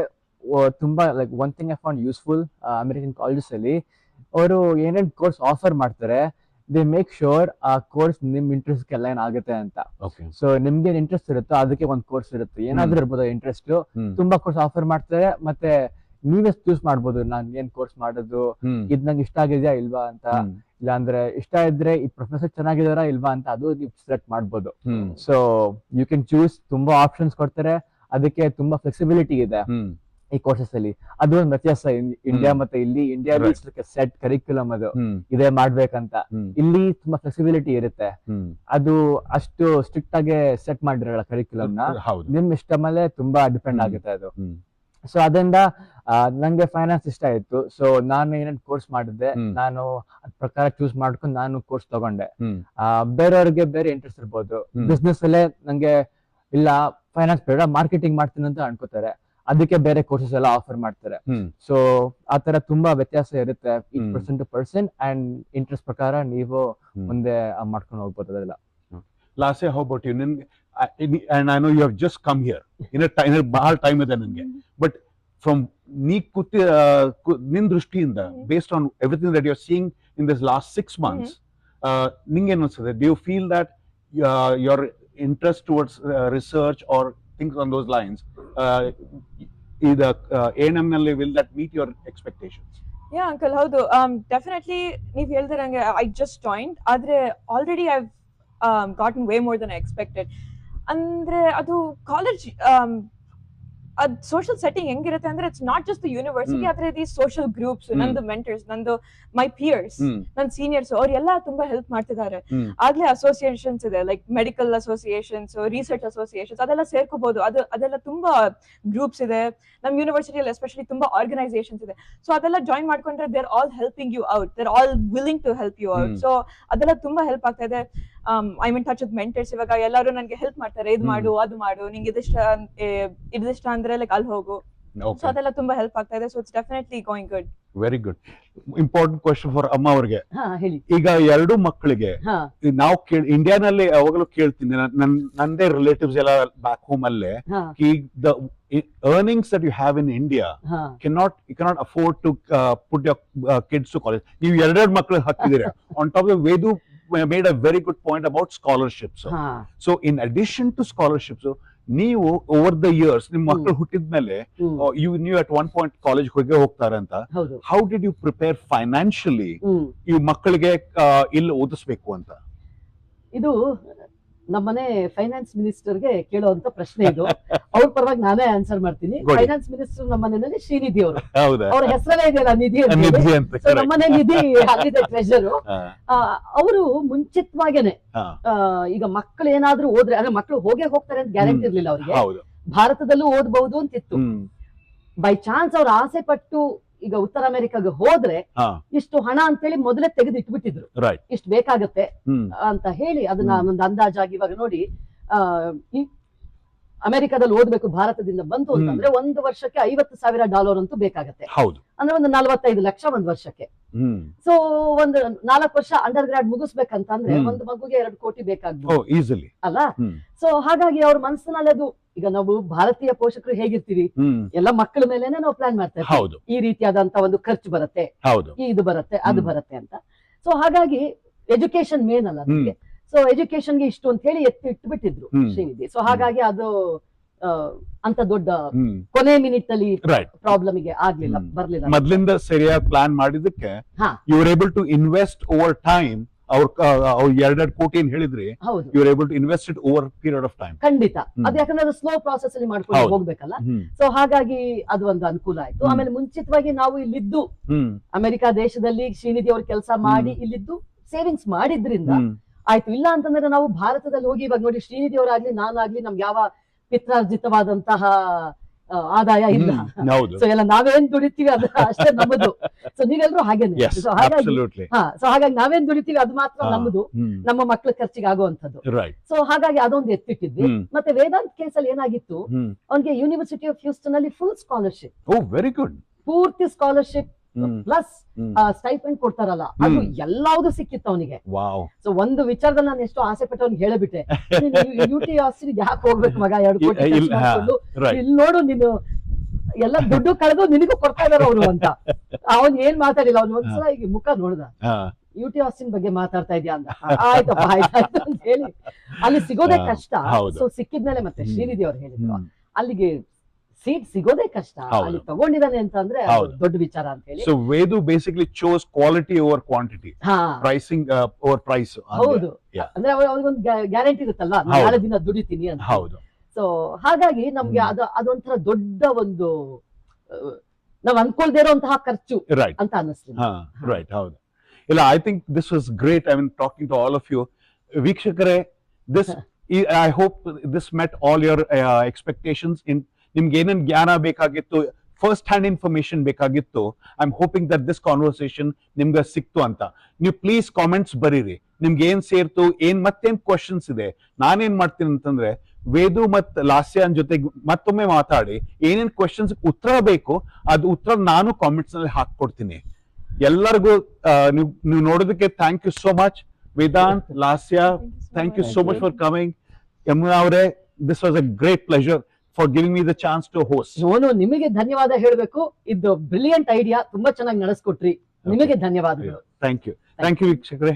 ತುಂಬಾ like one thing I found useful, American colleges ಅಲ್ಲಿ ಅವರು ಏನೇನ್ ಕೋರ್ಸ್ ಆಫರ್ ಮಾಡ್ತಾರೆ, ದೇ ಮೇಕ್ ಶೋರ್ ಆ ಕೋರ್ಸ್ ನಿಮ್ ಇಂಟ್ರೆಸ್ಟ್ ಅಲೈನ್ ಆಗುತ್ತೆ ಅಂತ. ಸೊ ನಿಮ್ಗೆ ಇಂಟ್ರೆಸ್ಟ್ ಇರುತ್ತೋ ಅದಕ್ಕೆ ಒಂದು ಕೋರ್ಸ್ ಇರುತ್ತೆ, ಏನಾದ್ರೂ ಇರ್ಬೋದು ಇಂಟ್ರೆಸ್ಟ್. ತುಂಬಾ ಕೋರ್ಸ್ ಆಫರ್ ಮಾಡ್ತಾರೆ, ಮತ್ತೆ ನೀವೇ ಚೂಸ್ ಮಾಡ್ಬೋದು ನಾನ್ ಏನ್ ಕೋರ್ಸ್ ಮಾಡೋದು, ಇದ್ ನಂಗೆ ಇಷ್ಟ ಆಗಿದ್ಯಾ ಇಲ್ವಾ ಅಂತ. ಇಲ್ಲ ಅಂದ್ರೆ ಇಷ್ಟ ಇದ್ರೆ ಈ ಪ್ರೊಫೆಸರ್ ಚೆನ್ನಾಗಿದಾರಾ ಇಲ್ವಾ ಅಂತ ಅದು ನೀವು ಸೆಲೆಕ್ಟ್ ಮಾಡ್ಬೋದು. ಸೊ ಯು ಕ್ಯಾನ್ ಚೂಸ್, ತುಂಬಾ ಆಪ್ಷನ್ಸ್ ಕೊಡ್ತಾರೆ, ಅದಕ್ಕೆ ತುಂಬಾ ಫ್ಲೆಕ್ಸಿಬಿಲಿಟಿ ಇದೆ ಈ ಕೋರ್ಸಸ್ ಅಲ್ಲಿ. ಅದು ಒಂದು ವ್ಯತ್ಯಾಸ ಇಂಡಿಯಾ ಮತ್ತೆ ಇಲ್ಲಿ. ಇಂಡಿಯಾ ಸೆಟ್ ಕರಿಕ್ಯುಲಮ್, ಅದು ಇದೇ ಮಾಡ್ಬೇಕಂತ. ಇಲ್ಲಿ ತುಂಬಾ ಫ್ಲೆಕ್ಸಿಬಿಲಿಟಿ ಇರುತ್ತೆ, ಅದು ಅಷ್ಟು ಸ್ಟ್ರಿಕ್ಟ್ ಆಗಿ ಸೆಟ್ ಮಾಡಿರಲ್ಲ ಕರಿಕ್ಯುಲಮ್ ನ. ನಿಮ್ ಇಷ್ಟ ಮೇಲೆ ತುಂಬಾ ಡಿಪೆಂಡ್ ಆಗುತ್ತೆ ಅದು. ಸೊ ಅದರಿಂದ ನಂಗೆ ಫೈನಾನ್ಸ್ ಇಷ್ಟ ಆಯ್ತು. ಸೊ ನಾನು ಏನೇನ್ ಕೋರ್ಸ್ ಮಾಡಿದ್ದೆ, ನಾನು ಅದ್ ಪ್ರಕಾರ ಚೂಸ್ ಮಾಡ್ಕೊಂಡು ನಾನು ಕೋರ್ಸ್ ತಗೊಂಡೆ. ಬೇರೆಯವ್ರಿಗೆ ಬೇರೆ ಇಂಟ್ರೆಸ್ಟ್ ಇರ್ಬೋದು, ಬಿಸ್ನೆಸ್ ಅಲ್ಲೇ ನಂಗೆ ಇಲ್ಲ ಫೈನಾನ್ಸ್ ಬೇಡ ಮಾರ್ಕೆಟಿಂಗ್ ಮಾಡ್ತೀನಿ ಅಂತ ಅನ್ಕೋತಾರೆ, ಅದಕ್ಕೆ ಬೇರೆ ಕೋರ್ಸಸ್ ಎಲ್ಲ ಆಫರ್ ಮಾಡ್ತಾರೆ. ಸೊ ಆತರ ತುಂಬಾ ವ್ಯತ್ಯಾಸ ಇರುತ್ತೆ person to person, and interest ಪ್ರಕಾರ ನೀವು ಮುಂದೆ ಮಾಡ್ಕೊಂಡು ಹೋಗ್ಬೋದು ಅದೆಲ್ಲ. ಲಾಸೆ, ಹೌ ಅಬೌಟ್ ಯು? ನಿನ್ಗೆ and I know you have just come here in a time ಬಹಳ ಟೈಮ್ ಇದೆ ನಿನ್ಗೆ, ಬಟ್ ಫ್ರಮ್ ನೀ ನಿನ್ ದೃಷ್ಟಿಯಿಂದ based on everything that you're seeing in this last 6 months, ನಿಂಗೆ ಏನು ಅನ್ಸುತ್ತೆ? Do you feel that your interest towards research or things on those lines either A&M ನಲ್ಲಿ will that meet your expectations? Yeah, uncle, ಹೌದು. ಡೆಫಿನೆಟ್ಲಿ ನೀವ್ ಹೇಳ್ದಿರಂಗೆ I just joined, ಆದ್ರೆ already I've gotten way more than I expected. ಅಂದ್ರೆ ಅದು ಕಾಲೇಜ್ ಅದ್ ಸೋಷಿಯಲ್ ಸೆಟ್ಟಿಂಗ್ ಹೆಂಗಿರುತ್ತೆ ಅಂದ್ರೆ, it's not just the university, ಆದ್ರೆ ದಿ ಸೋಷಿಯಲ್ ಗ್ರೂಪ್ಸ್, ನಂದು ಮೆಂಟರ್ಸ್, ನಂದು ಮೈ ಪಿಯರ್ಸ್, ನನ್ ಸೀನಿಯರ್ಸ್, ಅವ್ರೆಲ್ಲ ತುಂಬಾ ಹೆಲ್ಪ್ ಮಾಡ್ತಿದ್ದಾರೆ. ಆಗ್ಲೇ ಅಸೋಸಿಯೇಷನ್ಸ್ ಇದೆ, like medical associations, research associations, ಅದೆಲ್ಲ ಸೇರ್ಕೋಬಹುದು. ಅದೆಲ್ಲ ತುಂಬಾ ಗ್ರೂಪ್ಸ್ ಇದೆ ನಮ್ ಯೂನಿವರ್ಸಿಟಿಯಲ್ಲಿ, ಎಸ್ಪೆಷಲಿ ತುಂಬಾ ಆರ್ಗನೈಸೇಷನ್ಸ್ ಇದೆ. ಸೊ ಅದೆಲ್ಲ ಜಾಯಿನ್ ಮಾಡ್ಕೊಂಡ್ರೆ they're all helping you out, they're all willing to help you out. So ಅದೆಲ್ಲ ತುಂಬಾ ಹೆಲ್ಪ್ ಆಗ್ತಾ ಇದೆ. I mean touch with mentors, ಇವಾಗ ಎಲ್ಲರೂ ನನ್ಗೆ ಹೆಲ್ಪ್ ಮಾಡ್ತಾರೆ, ಇದು ಮಾಡು ಅದು ಮಾಡು, ನಿಂಗೆ ಇದಿಷ್ಟ ಅಂದ್ರೆ ಲೈಕ್ ಅಲ್ಲಿ ಹೋಗು. ಸೊ ಅದೆಲ್ಲ ತುಂಬಾ ಹೆಲ್ಪ್ ಆಗ್ತಾ ಇದೆ. So it's definitely going good. Very good. Important question for ಅಮ್ಮ ಅವ್ರಿಗೆ. ಈಗ 2 ಮಕ್ಕಳಿಗೆ ನಾವು ಇಂಡಿಯಾನಲ್ಲಿ ಯಾವಾಗಲೂ ಕೇಳ್ತೀನಿ, ನಂದೇ ರಿಲೇಟಿವ್ಸ್ ಎಲ್ಲ ಬ್ಯಾಕ್ ಹೋಮ್ ಅಲ್ಲೇ, the earnings that you have in India you cannot afford to put your kids to college. ನೀವು 2 ಮಕ್ಕಳು ಹಾಕಿದ್ದೀರಾ. On top of Vedu made a very good point about scholarships. So in addition to scholarships, ನೀವು ಓವರ್ ದ ಇಯರ್ಸ್ ನಿಮ್ ಮಕ್ಕಳು ಹುಟ್ಟಿದ್ಮೇಲೆ ನೀವು at one point ಕಾಲೇಜ್ ಹೋಗ್ತಾರೆ ಅಂತ, how did you prepare financially ಈ ಮಕ್ಕಳಿಗೆ ಇಲ್ಲಿ ಓದಿಸ್ಬೇಕು ಅಂತ? ಇದು ನಮ್ಮನೆ ಫೈನಾನ್ಸ್ ಮಿನಿಸ್ಟರ್ಗೆ ಕೇಳುವಂತ ಪ್ರಶ್ನೆ ಇದು. ಅವ್ರ ಪರವಾಗಿ ನಾನೇ ಆನ್ಸರ್ ಮಾಡ್ತೀನಿ. ಫೈನಾನ್ಸ್ ಮಿನಿಸ್ಟರ್ ನಮ್ಮನೆಯಲ್ಲಿ ಶ್ರೀನಿಧಿ ಅವರು, ಅವ್ರ ಹೆಸರೇ ಇದೆಯಲ್ಲ ನಿಧಿ ಅಂತ. ನಮ್ಮನೆ ನಿಧಿ ಅಲ್ಲಿದೆ ಟ್ರೆಷರ್. ಅವರು ಮುಂಚಿತವಾಗೇನೆ ಈಗ ಮಕ್ಕಳು ಏನಾದ್ರೂ ಹೋದ್ರೆ, ಅಂದ್ರೆ ಮಕ್ಕಳು ಹೋಗ್ತಾರೆ ಅಂತ ಗ್ಯಾರಂಟಿ ಇರ್ಲಿಲ್ಲ ಅವ್ರಿಗೆ. ಭಾರತದಲ್ಲೂ ಓದ್ಬಹುದು ಅಂತಿತ್ತು. ಬೈ ಚಾನ್ಸ್ ಅವ್ರ ಆಸೆ ಪಟ್ಟು ಈಗ ಉತ್ತರ ಅಮೆರಿಕಾಗೆ ಹೋದ್ರೆ ಇಷ್ಟು ಹಣ ಅಂತೇಳಿ ಮೊದಲೇ ತೆಗೆದು ಇಟ್ಬಿಟ್ಟಿದ್ರು, ಇಷ್ಟು ಬೇಕಾಗತ್ತೆ ಅಂತ ಹೇಳಿ. ಅದನ್ನ ಒಂದು ಅಂದಾಜಾಗಿ ಇವಾಗ ನೋಡಿ, ಅಮೆರಿಕಾದಲ್ಲಿ ಓದ್ಬೇಕು ಭಾರತದಿಂದ ಬಂತು ಅಂತಂದ್ರೆ 1 ವರ್ಷಕ್ಕೆ $50,000 ಅಂತೂ ಬೇಕಾಗತ್ತೆ. ಅಂದ್ರೆ ಒಂದು 45 ಲಕ್ಷ 1 ವರ್ಷಕ್ಕೆ. ಹ್ಮ್ ಸೊ ಒಂದು 4 ವರ್ಷ ಅಂಡರ್ ಗ್ರಾಡ್ ಮುಗಿಸ್ಬೇಕಂತಂದ್ರೆ ಹ್ಮ್. ಒಂದು ಮಗುಗೆ 2 ಕೋಟಿ ಓ ಬೇಕಾಗ್ಬೋದು ಈಸಿಲಿ. ಅಲ್ಲ. ಹ್ಮ್ ಸೊ ಹಾಗಾಗಿ ಅವ್ರ ಮನಸ್ಸಿನಲ್ಲಿ ಅದು, ಈಗ ನಾವು ಭಾರತೀಯ ಪೋಷಕರು ಹೇಗಿರ್ತೀವಿ, ಹ್ಮ್ ಎಲ್ಲ ಮಕ್ಕಳ ಮೇಲೆನೆ ನಾವು ಪ್ಲಾನ್ ಮಾಡ್ತಾ ಇರ್ತೀವಿ. ಹೌದು ಈ ರೀತಿಯಾದಂತ ಒಂದು ಖರ್ಚು ಬರುತ್ತೆ, ಹೌದು. ಇದು ಬರುತ್ತೆ, ಅದು ಹ್ಮ್. ಬರುತ್ತೆ ಅಂತ. ಸೊ ಹಾಗಾಗಿ ಎಜುಕೇಶನ್ ಮೇನ್ ಅಲ್ಲ ನಮಗೆ. ಸೊ ಎಜುಕೇಶನ್ಗೆ ಇಷ್ಟು ಅಂತ ಹೇಳಿ ಇಟ್ಬಿಟ್ಟಿದ್ರು ಹ್ಮ್. ಶ್ರೀನಿಧಿ. ಸೊ ಹಾಗಾಗಿ ಅದು ಅಂತ ದೊಡ್ಡ ಹ್ಮ್ ಕೊನೆ ಮಿನಿಟ್ ಅಲ್ಲಿ ರೈಟ್. ಪ್ರಾಬ್ಲಮ್ ಗೆ ಆಗ್ಲಿಲ್ಲ, ಹ್ಮ್. ಬರ್ಲಿಲ್ಲ. ಮೊದ್ಲಿಂದ ಸರಿಯಾಗಿ ಪ್ಲಾನ್ ಮಾಡಿದಕ್ಕೆ ಹಾ. You are able to invest over time. ಅವ್ರ 2 ಕೋಟಿ ಏನ್ ಹೇಳಿದ್ರಿ, ಹೌದು, you are able to invest it over period of time. ಖಂಡಿತ. ಹ್ಮ್. ಅದು ಯಾಕಂದ್ರೆ ಅದು ಸ್ಲೋ ಪ್ರಾಸೆಸ್ ಅಲ್ಲಿ ಮಾಡ್ಕೊಂಡು ಹೌದು. ಹೋಗ್ಬೇಕಲ್ಲ. ಸೊ ಹಾಗಾಗಿ ಅದು ಒಂದು ಅನುಕೂಲ ಆಯ್ತು. ಹ್ಮ್. ಆಮೇಲೆ ಮುಂಚಿತವಾಗಿ ನಾವು ಇಲ್ಲಿದ್ದು ಹ್ಮ್ ಅಮೆರಿಕ ದೇಶದಲ್ಲಿ ಶ್ರೀನಿಧಿ ಅವ್ರ ಕೆಲಸ ಮಾಡಿ ಇಲ್ಲಿದ್ದು ಸೇವಿಂಗ್ಸ್ ಮಾಡಿದ್ರಿಂದ ಹ್ಮ್ ಆಯ್ತು. ಇಲ್ಲ ಅಂತಂದ್ರೆ ನಾವು ಭಾರತದಲ್ಲಿ ಹೋಗಿ ಇವಾಗ ನೋಡಿ, ಶ್ರೀನಿಧಿ ಅವರಾಗ್ಲಿ ನಾನಾಗ್ಲಿ ನಮ್ಗೆ ಯಾವ ಪಿತ್ರಾರ್ಜಿತವಾದಂತಹ ಆದಾಯ ಇಲ್ಲ. ಹ್ಮ್. ಹೌದು. ಸೊ ಎಲ್ಲ ನಾವೇನ್ ದುಡಿತೀವಿ ಅದು ಅಷ್ಟೇ ನಮ್ಮದು. ಸೊ ನೀವೆಲ್ಲರೂ ಹಾಗೇನೆ. Yes, ಸೊ ಹಾಗಾಗಿ absolutely. ಸೊ ಹಾಗಾಗಿ ನಾವೇನ್ ದುಡಿತೀವಿ ಅದು ಮಾತ್ರ ಹಾ. ನಮ್ಮದು, ಹ್ಮ್. ನಮ್ಮ ಮಕ್ಳ ಖರ್ಚಿಗೆ ಆಗುವಂತದ್ದು. Right. ಸೊ ಹಾಗಾಗಿ ಅದೊಂದು ಎತ್ತಿಟ್ಟಿದ್ವಿ. ಹ್ಮ್. ಮತ್ತೆ ವೇದಾಂತ್ ಕೇಸಲ್ಲಿ ಏನಾಗಿತ್ತು, ಹ್ಮ್. ಅವನಿಗೆ ಯೂನಿವರ್ಸಿಟಿ ಆಫ್ ಹ್ಯೂಸ್ಟನ್ ಅಲ್ಲಿ ಫುಲ್ ಸ್ಕಾಲರ್ಶಿಪ್, ಓ ವೆರಿ ಗುಡ್. ಪೂರ್ತಿ ಸ್ಕಾಲರ್ಶಿಪ್ ಹ್ಮ್. ಪ್ಲಸ್ ಹ್ಮ್. ಸ್ಟೈಪೆಂಡ್ ಕೊಡ್ತಾರಲ್ಲ, ಅದು ಹ್ಮ್. ಎಲ್ಲಾವುದು ಸಿಕ್ಕಿತ್ತು ಅವನಿಗೆ. ವಾವ್. ಸೊ ಒಂದು ವಿಚಾರದಲ್ಲಿ ನಾನು ಎಷ್ಟು ಆಸೆ ಪಟ್ಟು ಅವ್ನಿಗೆ ಹೇಳಬಿಟ್ಟೆ, UT ಆಸ್ಟ್ರಿ ಯಾಕೆ ಹೋಗ್ಬೇಕು ಮಗ, 2 ಕೋಟಿ ಖರ್ಚು ಇಲ್ಲ, ಮಾಡ್ಕೊಂಡು, Right. ಇಲ್ಲಿ ನೋಡು ನೀನು ಎಲ್ಲ ದುಡ್ಡು ಕಳೆದು ನಿನಗೂ ಕೊಡ್ತಾ ಇದಾರೆ ಅವರು ಅಂತ. ಅವನ್ ಏನ್ ಮಾತಾಡಿಲ್ಲ, ಅವ್ನು ಒಂದ್ಸಲ ಈಗ ಮುಖ ನೋಡ್ದ, ಹಾ. UT ಆಸ್ಟಿನ್ ಬಗ್ಗೆ ಮಾತಾಡ್ತಾ ಇದ್ಯಾ ಅಂದ. ಆಯ್ತಪ್ಪ ಆಯ್ತಾಯ್ತು ಅಂತ ಹೇಳಿ, ಅಲ್ಲಿ ಸಿಗೋದೇ ಹಾ, ಕಷ್ಟ. ಹೌದು. ಸೊ ಸಿಕ್ಕಿದ್ಮೇಲೆ ಮತ್ತೆ ಹ್ಮ್. ಶ್ರೀನಿಧಿ ಅವ್ರು ಹೇಳಿದ್ರು, ಹ್ಮ್. ಅಲ್ಲಿಗೆ ಸೀಟ್ ಸಿಗೋದೇ ಕಷ್ಟ, ಹೌದು. ಅಲ್ಲಿ ತಗೊಂಡಿದ್ದಾನೆ ಅಂತಂದ್ರೆ ಅದು ಹೌದು. ದೊಡ್ಡ ವಿಚಾರ ಅಂತ ಹೇಳಿ. So Vedu basically chose quality over quantity, ಹಾ pricing over price. ಹೌದು. Yeah. ಅಂದ್ರೆ ಅವ್ರಿಗೊಂದು ಗ್ಯಾರಂಟಿ ಇರುತ್ತಲ್ವಾ, ನಾನು ಹೌದು. ನಾಳೆ ದಿನ ದುಡಿತೀನಿ ಅಂತ. ಹೌದು. ಸೊ ಹಾಗಾಗಿ ನಮ್ಗೆ ಹ್ಮ್. ಅದೊಂಥರ ದೊಡ್ಡ ಒಂದು ನಾವ್ ಅನ್ಕೊಳ್ದೇ ಇರುವಂತಹ ಖರ್ಚು Right. ಅಂತ ಅನ್ನಿಸ್ತೀನಿ. ಹಾ, right. ಹೌದು. ಇಲ್ಲ, I think this was great. I mean, talking to all of you. ವೀಕ್ಷಕರೇ, this I hope this met all your expectations. ನಿಮ್ಗೆ ಏನೇನ್ ಜ್ಞಾನ ಬೇಕಾಗಿತ್ತು, ಫಸ್ಟ್ ಹ್ಯಾಂಡ್ ಇನ್ಫಾರ್ಮೇಶನ್ ಬೇಕಾಗಿತ್ತು, I am hoping that this conversation ನಿಮ್ಗೆ ಸಿಕ್ತು ಅಂತ. ನೀವು ಪ್ಲೀಸ್ ಕಾಮೆಂಟ್ಸ್ ಬರೀರಿ, ನಿಮ್ಗೆ ಏನ್ ಸೇರ್ತು, ಮತ್ತೇನ್ ಕ್ವಶನ್ಸ್ ಇದೆ. ನಾನೇನ್ ಮಾಡ್ತೀನಿ ಅಂತಂದ್ರೆ, ವೇದು ಮತ್ ಲಾಸ್ಯಾನ್ ಜೊತೆಗೆ ಮತ್ತೊಮ್ಮೆ ಮಾತಾಡಿ ಏನೇನ್ ಕ್ವಶನ್ಸ್ ಉತ್ತರ ಬೇಕು ಅದು ಉತ್ತರ ನಾನು ಕಾಮೆಂಟ್ಸ್ ನಲ್ಲಿ ಹಾಕೊಡ್ತೀನಿ. ಎಲ್ಲರಿಗೂ ನೀವು ನೋಡೋದಕ್ಕೆ thank you so much. Vedant, Lasya, thank you so much for coming. Yamuna ಅವರೇ, this was a great pleasure for giving me the chance to host. ನಾನು ನಿಮಗೆ ಧನ್ಯವಾದ ಹೇಳ್ಬೇಕು. ಇದು ಬ್ರಿಲಿಯಂಟ್ ಐಡಿಯಾ, ತುಂಬಾ ಚೆನ್ನಾಗಿ ನಡೆಸ್ಕೊಟ್ರಿ. ನಿಮಗೆ ಧನ್ಯವಾದಗಳು. ಥ್ಯಾಂಕ್ ಯು ವೀಕ್ಷಕರೇ.